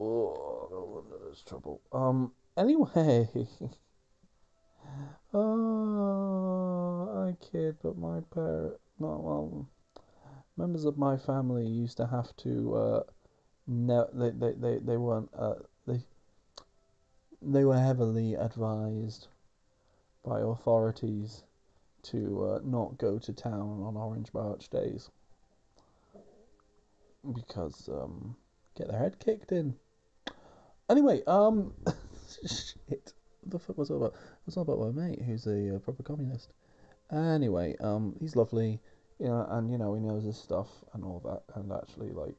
Oh, no wonder there's trouble. Anyway. I kid, but my parent, not well, members of my family used to have to, no, they weren't, they were heavily advised by authorities to not go to town on Orange March days because get their head kicked in. Anyway, shit. What the fuck was all about? It was all about my mate who's a proper communist. Anyway, he's lovely, and he knows his stuff and all that, and actually like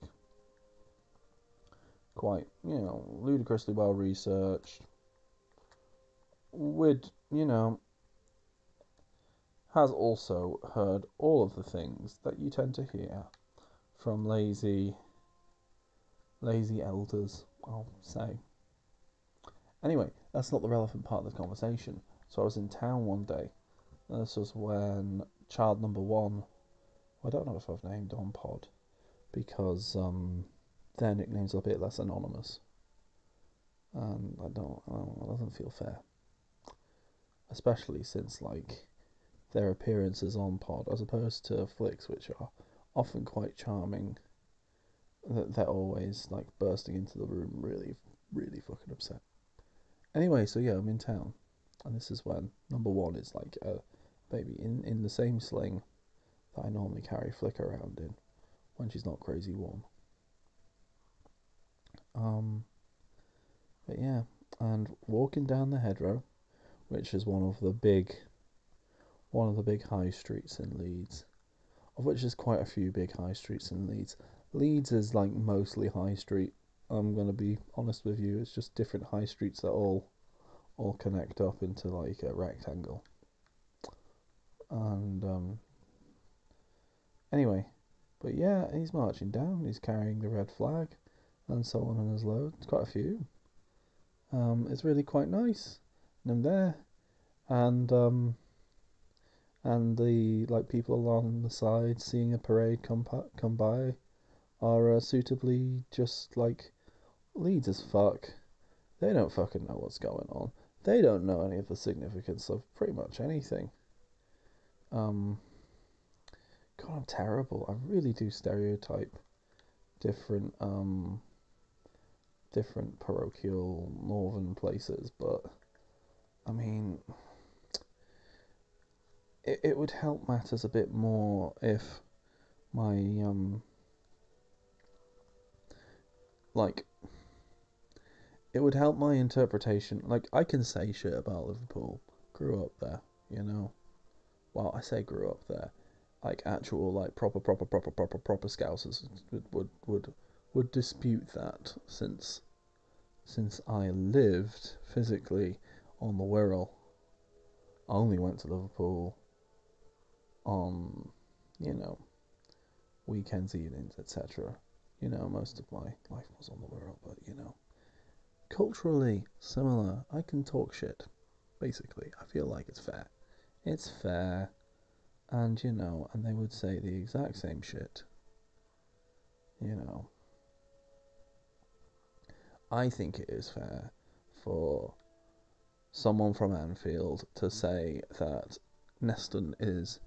quite ludicrously well researched. Would has also heard all of the things that you tend to hear from lazy elders, I'll say. Anyway, that's not the relevant part of the conversation. So I was in town one day. And this was when child number one, I don't know if I've named on pod, because their nicknames are a bit less anonymous. And it doesn't feel fair. Especially since, like, their appearances on pod, as opposed to flicks, which are often quite charming, they're always, like, bursting into the room really, really fucking upset. Anyway, so yeah, I'm in town. And this is when number one is, like, a baby in the same sling that I normally carry Flick around in when she's not crazy warm. But yeah, and walking down the hedgerow, which is one of the big high streets in Leeds, of which there's quite a few big high streets in Leeds. Leeds is like mostly high street. I'm gonna be honest with you. It's just different high streets that all connect up into like a rectangle. And anyway, but yeah, he's marching down. He's carrying the red flag, and so on, and there's loads, quite a few. It's really quite nice. And I'm there, and the like people along the side seeing a parade come by are suitably just like Leeds as fuck. They don't fucking know what's going on. They don't know any of the significance of pretty much anything. God, I'm terrible. I really do stereotype different different parochial northern places, but I mean, it would help matters a bit more if my like it would help my interpretation. Like, I can say shit about Liverpool. Grew up there, Well, I say grew up there. Like, actual, like, proper Scousers would dispute that, since I lived physically on the Wirral. I only went to Liverpool on, weekends, evenings, etc. Most of my life was on the Wirral, but, culturally similar. I can talk shit, basically. I feel like it's fair. It's fair, and and they would say the exact same shit. I think it is fair for someone from Anfield to say that Neston is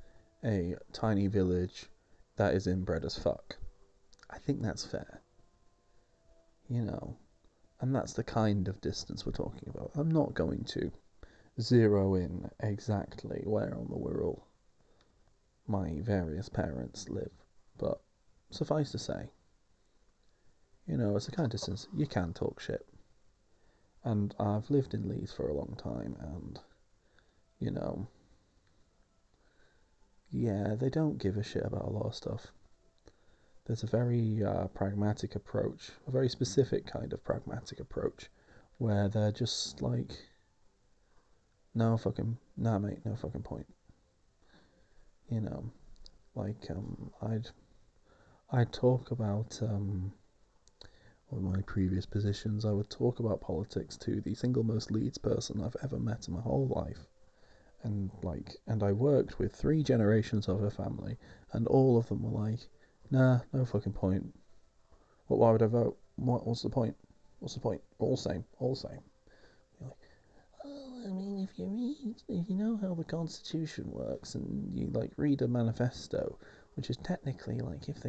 a tiny village that is inbred as fuck. I think that's fair. You know, and that's the kind of distance we're talking about. I'm not going to zero in exactly where on the Wirral my various parents live, but suffice to say, you know, it's a kind of distance you can talk shit. And I've lived in Leeds for a long time, and, you know, yeah, they don't give a shit about a lot of stuff. There's a very pragmatic approach, a very specific kind of pragmatic approach, where they're just like, nah, mate, no fucking point. You know, like, I'd talk about, one of my previous positions, I would talk about politics to the single most Leeds person I've ever met in my whole life. And I worked with 3 generations of her family, and all of them were like, nah, no fucking point. Why would I vote? What's the point? What's the point? All same, all same. You're like, oh, I mean, if you know how the Constitution works, and you like read a manifesto, which is technically like if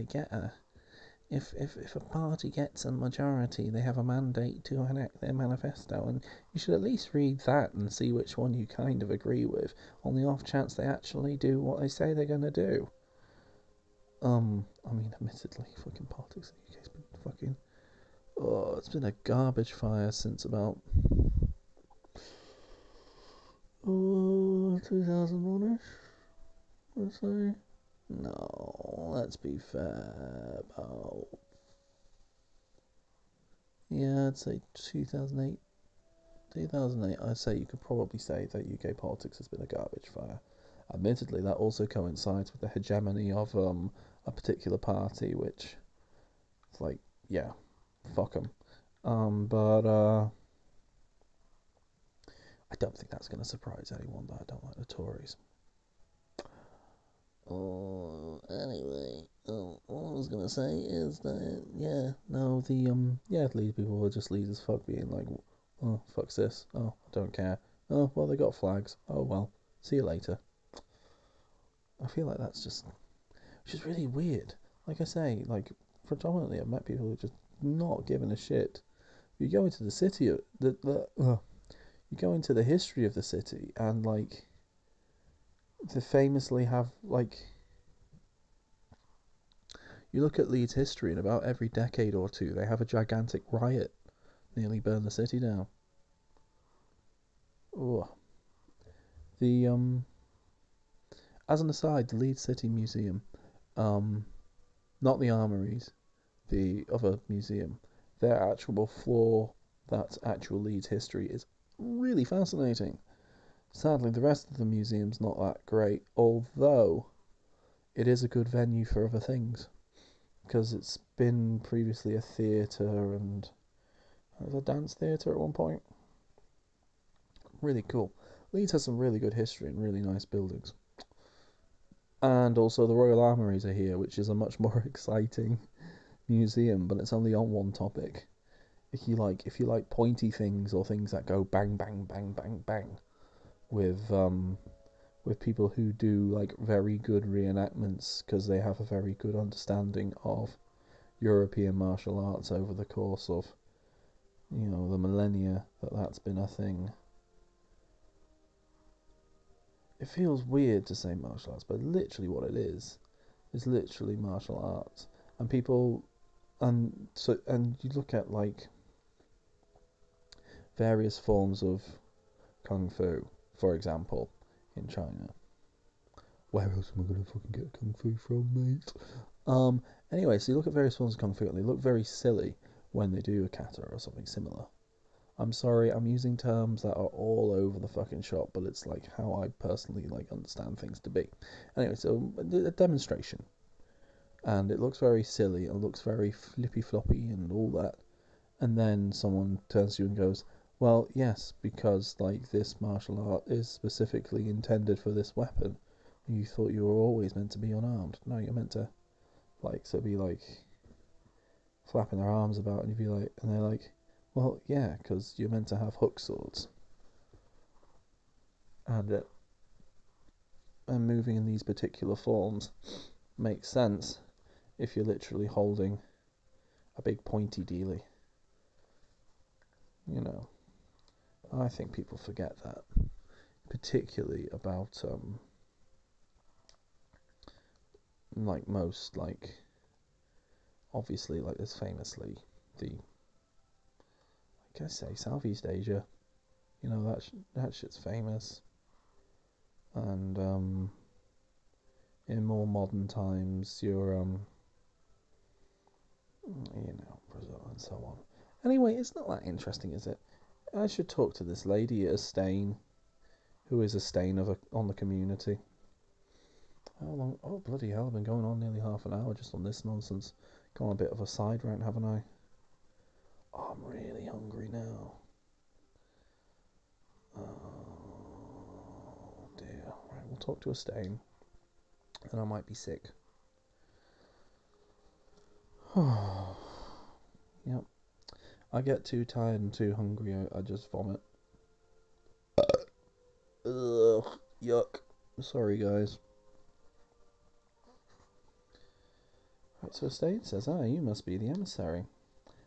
a party gets a majority, they have a mandate to enact their manifesto, and you should at least read that and see which one you kind of agree with, on the off chance they actually do what they say they're gonna do. I mean, admittedly, fucking politics in the UK's been fucking. Oh, it's been a garbage fire since about 2001ish, I'd say. No, let's be fair. About, yeah, I'd say 2008. 2008, I'd say you could probably say that UK politics has been a garbage fire. Admittedly, that also coincides with the hegemony of a particular party, which it's like, yeah, fuck them. But I don't think that's going to surprise anyone that I don't like the Tories. Oh, anyway, what I was gonna say is that yeah, no, the lead people were just lead as fuck, being like, oh fuck this, oh I don't care, oh well they got flags, oh well, see you later. I feel like that's just, which is really weird. Like I say, like predominantly I've met people who are just not giving a shit. You go into the city, you go into the history of the city, and like they famously have like, you look at Leeds history, and about every decade or two, they have a gigantic riot, nearly burn the city down. Oh, the as an aside, the Leeds City Museum, um, not the armories, the other museum, their actual floor, that's actual Leeds history, is really fascinating. Sadly, the rest of the museum's not that great, although it is a good venue for other things, because it's been previously a theatre, and it was a dance theatre at one point. Really cool. Leeds has some really good history and really nice buildings. And also the Royal Armouries are here, which is a much more exciting museum, but it's only on one topic. If you like pointy things, or things that go bang bang bang bang bang, with people who do like very good reenactments, because they have a very good understanding of European martial arts over the course of, you know, the millennia that's been a thing. It feels weird to say martial arts, but literally what it is literally martial arts. And people, and you look at like various forms of kung fu, for example, in China. Where else am I gonna fucking get kung fu from, mate? Anyway, so you look at various forms of kung fu, and they look very silly when they do a kata or something similar. I'm sorry, I'm using terms that are all over the fucking shop, but it's like how I personally like understand things to be. Anyway, so a demonstration, and it looks very silly, and looks very flippy floppy and all that. And then someone turns to you and goes, "Well, yes, because like this martial art is specifically intended for this weapon. You thought you were always meant to be unarmed. No, you're meant to like, so be like flapping their arms about, and you'd be like, and they're like, well, yeah, because you're meant to have hook swords." And and moving in these particular forms makes sense if you're literally holding a big pointy dealie. You know, I think people forget that, particularly about like most, like obviously, like there's famously the, like I say, Southeast Asia. You know, that shit's famous. And in more modern times, you're you know, Brazil and so on. Anyway, it's not that interesting, is it? I should talk to this lady at a stain, who is a stain on the community. How long? Oh, bloody hell, I've been going on nearly half an hour just on this nonsense. Gone a bit of a side rant, haven't I? Oh, I'm really hungry now. Oh, dear. Right, we'll talk to a stain, and I might be sick. Yep. I get too tired and too hungry, I just vomit. Ugh, yuck. Sorry, guys. Right, so Stain says, you must be the emissary.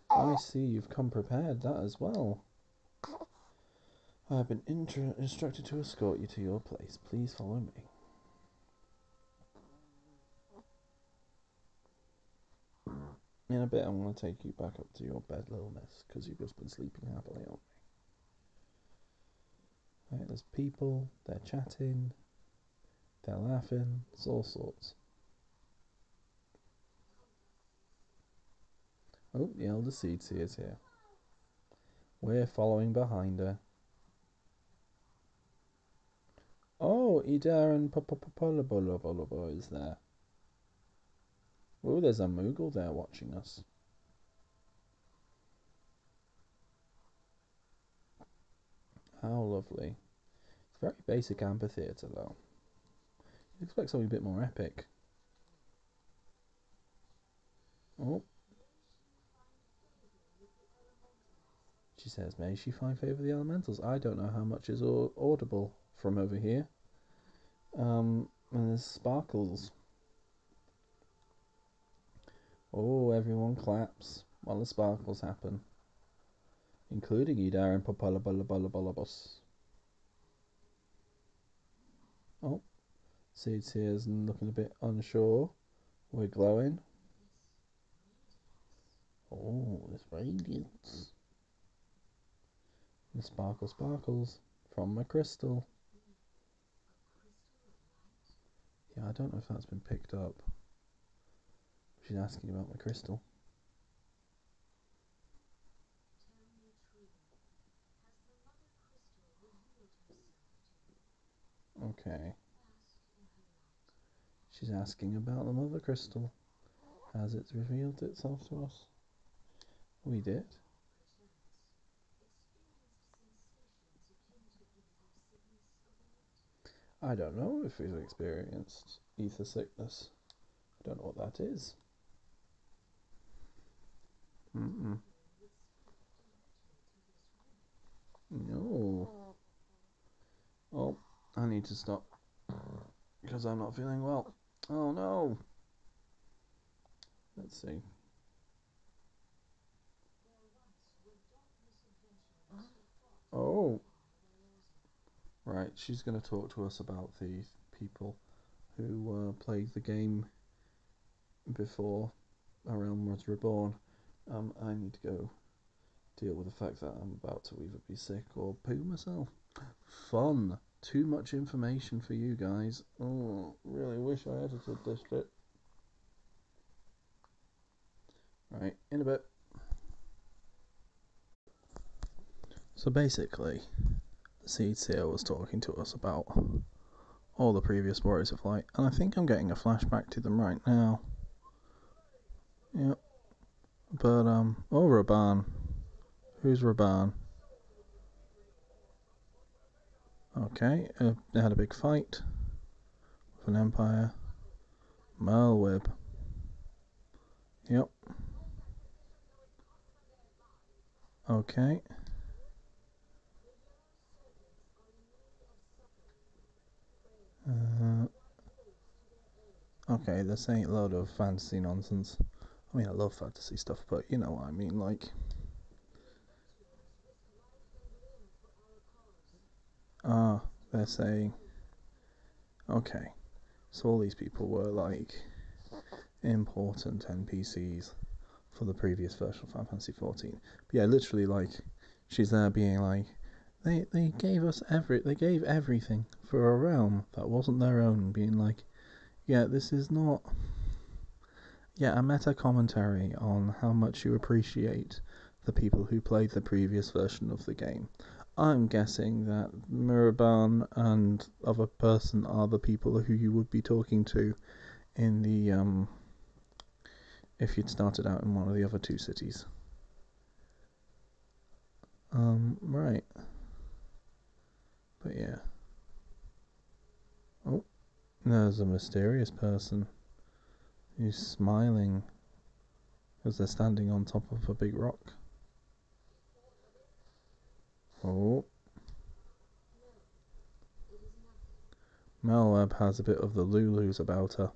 I see you've come prepared, that as well. I have been instructed to escort you to your place. Please follow me. In a bit, I'm going to take you back up to your bed, little miss, because you've just been sleeping happily on me. Right, there's people, they're chatting, they're laughing, it's all sorts. Oh, the elder seed seer's here. We're following behind her. Oh, Idar and Popopopolobolobo is there. Oh, there's a Moogle there watching us. How lovely. It's very basic amphitheatre though. You'd expect something a bit more epic. Oh. She says, may she find favour with the elementals. I don't know how much is audible from over here. And there's sparkles. Oh, everyone claps while the sparkles happen. Including Idar and Popolobolobolobos. Oh, Seed's here and looking a bit unsure. We're glowing. Oh, there's radiance. The sparkle sparkles from my crystal. Yeah, I don't know if that's been picked up. She's asking about my crystal. Okay. She's asking about the mother crystal. Has it revealed itself to us? We did. I don't know if we've experienced ether sickness. I don't know what that is. No. Oh, I need to stop because I'm not feeling well. Oh no. Let's see. Oh. Right, she's going to talk to us about the people who played the game before Our Realm was reborn. I need to go deal with the fact that I'm about to either be sick or poo myself. Fun. Too much information for you guys. Oh, really wish I edited this bit. Right, in a bit. So basically, Seed Seer was talking to us about all the previous Warriors of Light, and I think I'm getting a flashback to them right now. Yep. But, oh, Raban. Who's Raban? Okay, they had a big fight with an empire. Merlwib. Yep. Okay. Okay, this ain't a load of fantasy nonsense. I mean, I love fantasy stuff, but you know what I mean, like... they're saying... Okay, so all these people were, like, important NPCs for the previous version of Final Fantasy XIV. But yeah, literally, like, she's there being like, they gave us they gave everything for a realm that wasn't their own, being like, yeah, this is not, yeah, a meta commentary on how much you appreciate the people who played the previous version of the game. I'm guessing that Miraban and other person are the people who you would be talking to in the if you'd started out in one of the other two cities. Right. But yeah. Oh, there's a mysterious person who's smiling as they're standing on top of a big rock. Oh. Melweb has a bit of the Lulus about her.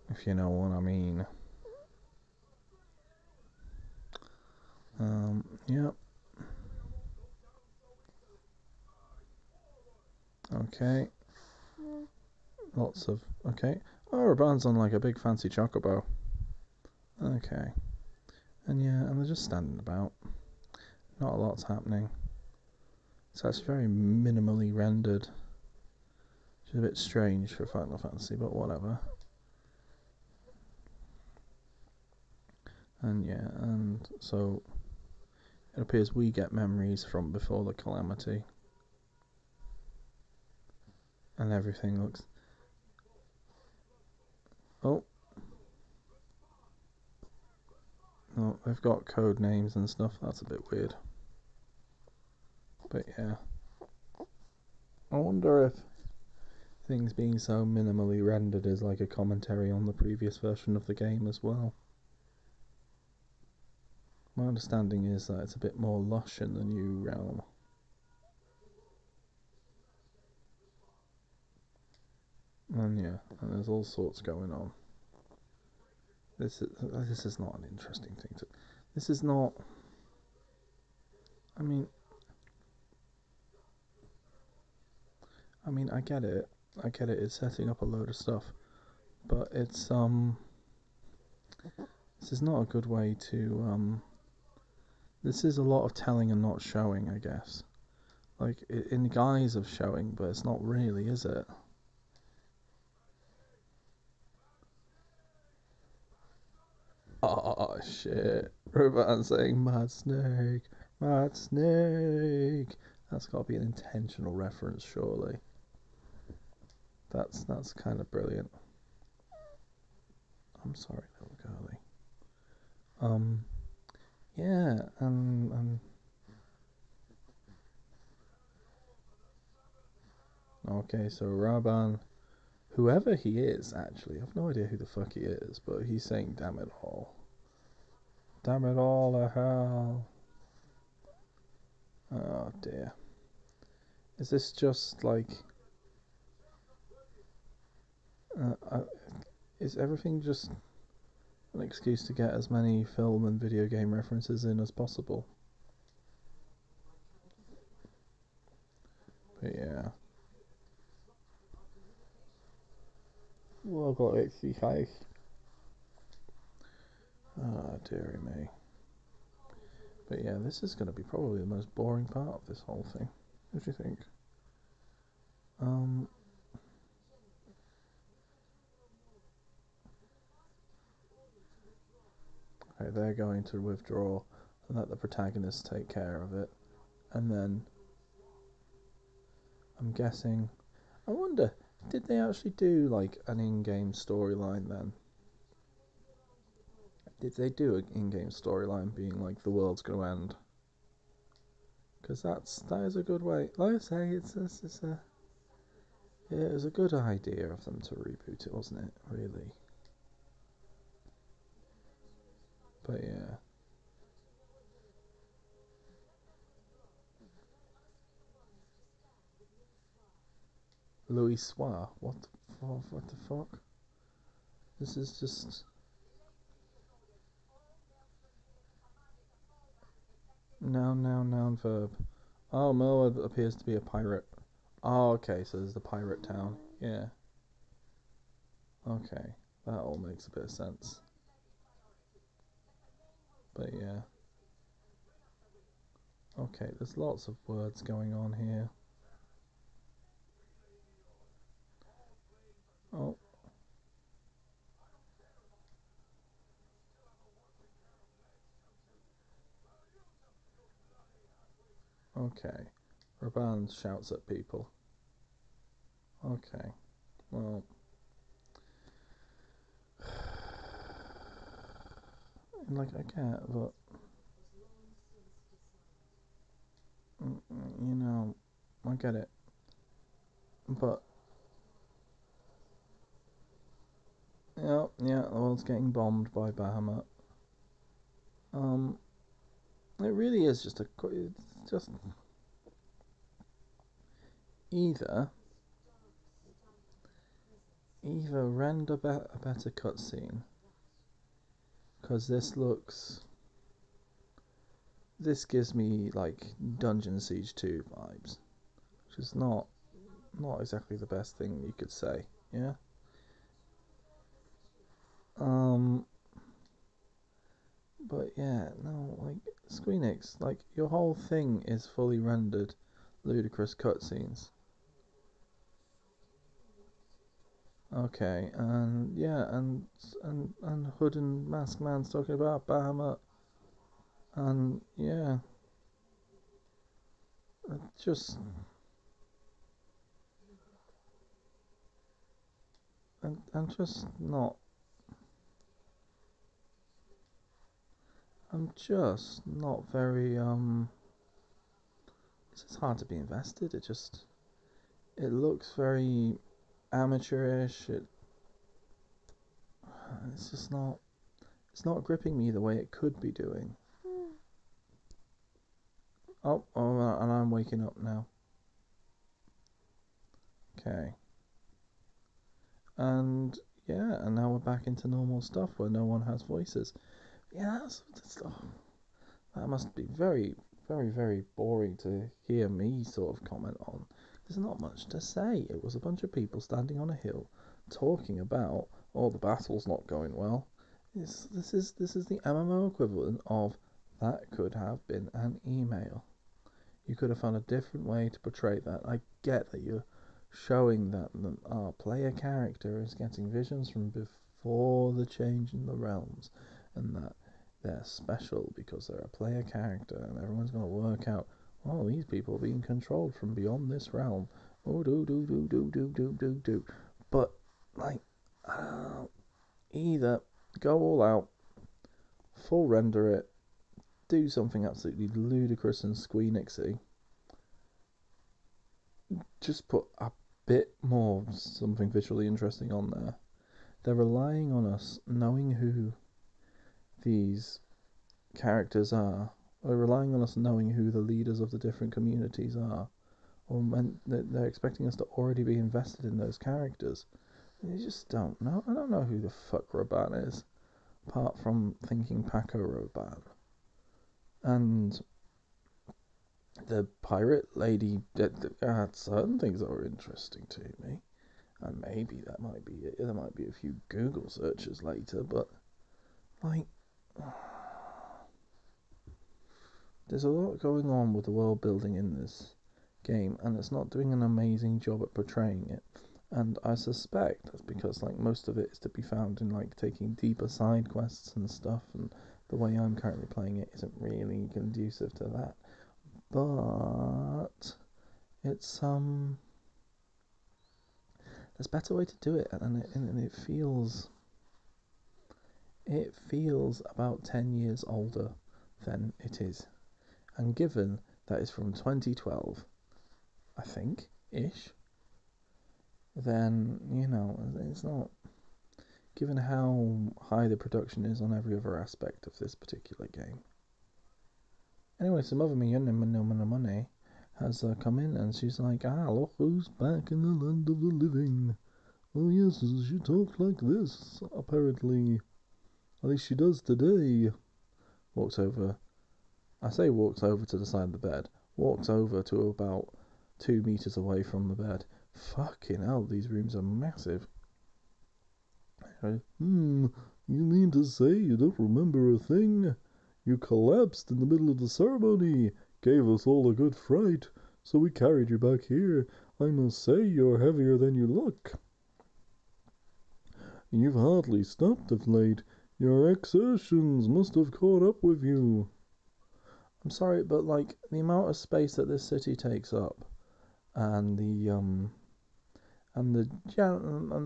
If you know what I mean. Yep. Okay. Lots of... Okay. Oh, Raban's on like a big fancy chocobo. Okay. And yeah, and they're just standing about. Not a lot's happening. So it's very minimally rendered. Which is a bit strange for Final Fantasy, but whatever. And yeah, and so it appears we get memories from before the calamity. And everything looks... Oh. Oh, they've got code names and stuff. That's a bit weird. But yeah. I wonder if things being so minimally rendered is like a commentary on the previous version of the game as well. My understanding is that it's a bit more lush in the new realm. And yeah, and there's all sorts going on. This is not an interesting thing to... This is not... I mean, I get it. I get it. It's setting up a load of stuff, but it's this is not a good way to This is a lot of telling and not showing, I guess. Like in the guise of showing, but it's not really, is it? Oh shit! Roban saying "Mad Snake, Mad Snake." That's got to be an intentional reference, surely. That's kind of brilliant. I'm sorry, little girlie. Yeah, and okay, so Raban, whoever he is, actually, I've no idea who the fuck he is, but he's saying "Damn it all, damn it all to hell." Oh dear. Is this just like? Is everything just an excuse to get as many film and video game references in as possible? But yeah. Well, I've got XC5. Oh, dearie me. But yeah, this is going to be probably the most boring part of this whole thing. What do you think? Okay, they're going to withdraw and let the protagonist take care of it. And then, I'm guessing... I wonder, did they actually do, like, an in-game storyline then? Did they do an in-game storyline being like, the world's going to end? Because that is a good way. Like I say, it was a good idea of them to reboot it, wasn't it? Really. But yeah. Louis Soir. What the fuck? This is just... Noun, verb. Oh, Merle appears to be a pirate. Oh, okay, so there's the pirate town. Yeah. Okay, that all makes a bit of sense. But yeah. Okay, there's lots of words going on here. Oh. Okay. Raban shouts at people. Okay. Well. Like, I get, but... You know, I get it. But... Yeah, the world's getting bombed by Bahamut. It really is just it's just... Either render a better cutscene, because this gives me like Dungeon Siege 2 vibes, which is not exactly the best thing you could say. Yeah. But yeah, no, like Squeenix, like your whole thing is fully rendered ludicrous cutscenes. Okay, and yeah, and Hood and Mask Man's talking about Bahamut, and yeah, just and just not. I'm just not very It's just hard to be invested. It looks very amateurish. It's just not. It's not gripping me the way it could be doing. Oh, and I'm waking up now. Okay. And yeah, and now we're back into normal stuff where no one has voices. Yeah, that must be very, very, very boring to hear me sort of comment on. There's not much to say. It was a bunch of people standing on a hill talking about, oh, the battle's not going well. This is the MMO equivalent of that could have been an email. You could have found a different way to portray that. I get that you're showing that our player character is getting visions from before the change in the realms, and that they're special because they're a player character, and everyone's going to work out, oh, these people are being controlled from beyond this realm. Oh, do. But, like, either go all out, full render it, do something absolutely ludicrous and squeenixy, just put a bit more something visually interesting on there. They're relying on us knowing who these characters are. They're relying on us knowing who the leaders of the different communities are. Or when they're expecting us to already be invested in those characters. And you just don't know. I don't know who the fuck Raban is, apart from thinking Paco Rabanne. And the pirate lady, had certain things that were interesting to me. And maybe that might be it. There might be a few Google searches later, but like, there's a lot going on with the world building in this game, and it's not doing an amazing job at portraying it. And I suspect that's because like most of it is to be found in like taking deeper side quests and stuff, and the way I'm currently playing it isn't really conducive to that. But it's there's a better way to do it, and it feels about 10 years older than it is. And given that it's from 2012, I think, ish, then, you know, it's not, given how high the production is on every other aspect of this particular game. Anyway, some other money. has come in, and she's like, look who's back in the land of the living. Oh yes, she talks like this, apparently. At least she does today. Walks over. I say walks over to the side of the bed. Walks over to about 2 meters away from the bed. Fucking hell, these rooms are massive. You mean to say you don't remember a thing? You collapsed in the middle of the ceremony, gave us all a good fright, so we carried you back here. I must say you're heavier than you look. You've hardly stopped of late. Your exertions must have caught up with you. I'm sorry, but like the amount of space that this city takes up, and the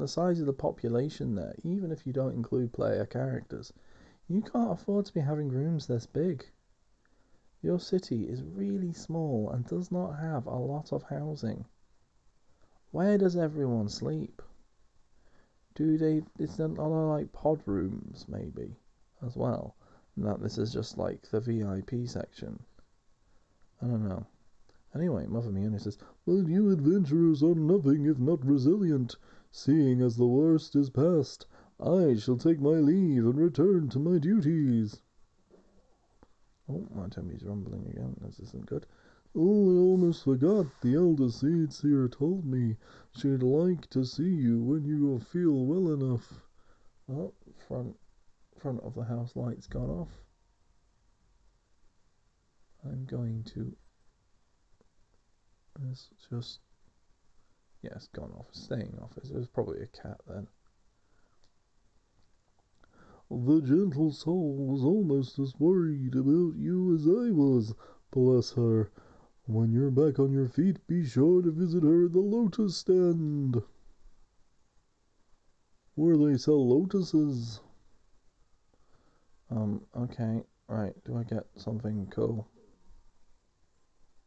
size of the population there, even if you don't include player characters, you can't afford to be having rooms this big. Your city is really small and does not have a lot of housing. Where does everyone sleep? It's not like pod rooms maybe as well? And that this is just like the VIP section. I don't know. Anyway, Mother Mione says, well, you adventurers are nothing if not resilient. Seeing as the worst is past, I shall take my leave and return to my duties. Oh, my tummy's rumbling again. This isn't good. Oh, I almost forgot. The elder seer told me she'd like to see you when you feel well enough. Oh, front of the house light's gone off. I'm going to... It's just... Yeah, it's gone off. It's staying off. It was probably a cat then. The gentle soul was almost as worried about you as I was. Bless her. When you're back on your feet, be sure to visit her at the lotus stand, where they sell lotuses. Okay, right, do I get something cool?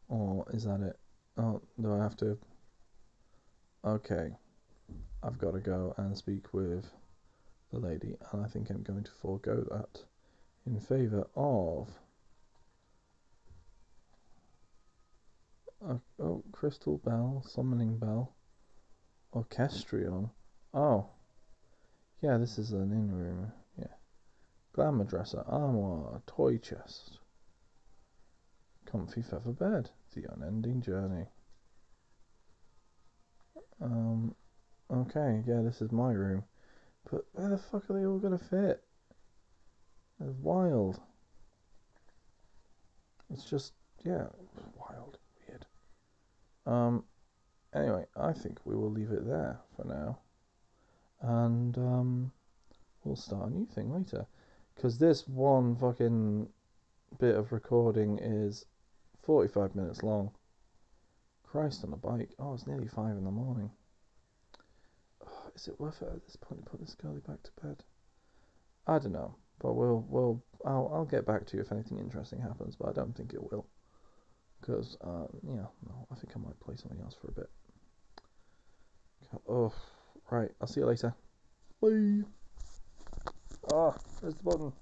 Or is that it? Oh, do I have to? Okay, I've got to go and speak with the lady, and I think I'm going to forego that in favour of... Crystal Bell, Summoning Bell, Orchestrion. Oh, yeah, this is an inn room, yeah. Glamour dresser, armoire, toy chest, comfy feather bed, the unending journey. Okay, yeah, this is my room. But where the fuck are they all gonna fit? It's wild. It's just, yeah, wild, weird. Anyway, I think we will leave it there for now. And, we'll start a new thing later. Because this one fucking bit of recording is 45 minutes long. Christ on a bike. Oh, it's nearly 5 in the morning. Oh, is it worth it at this point to put this girlie back to bed? I don't know, but I'll get back to you if anything interesting happens, but I don't think it will. Because, yeah, no, I think I might play something else for a bit. Oh, right, I'll see you later. Bye. Ah, there's the button.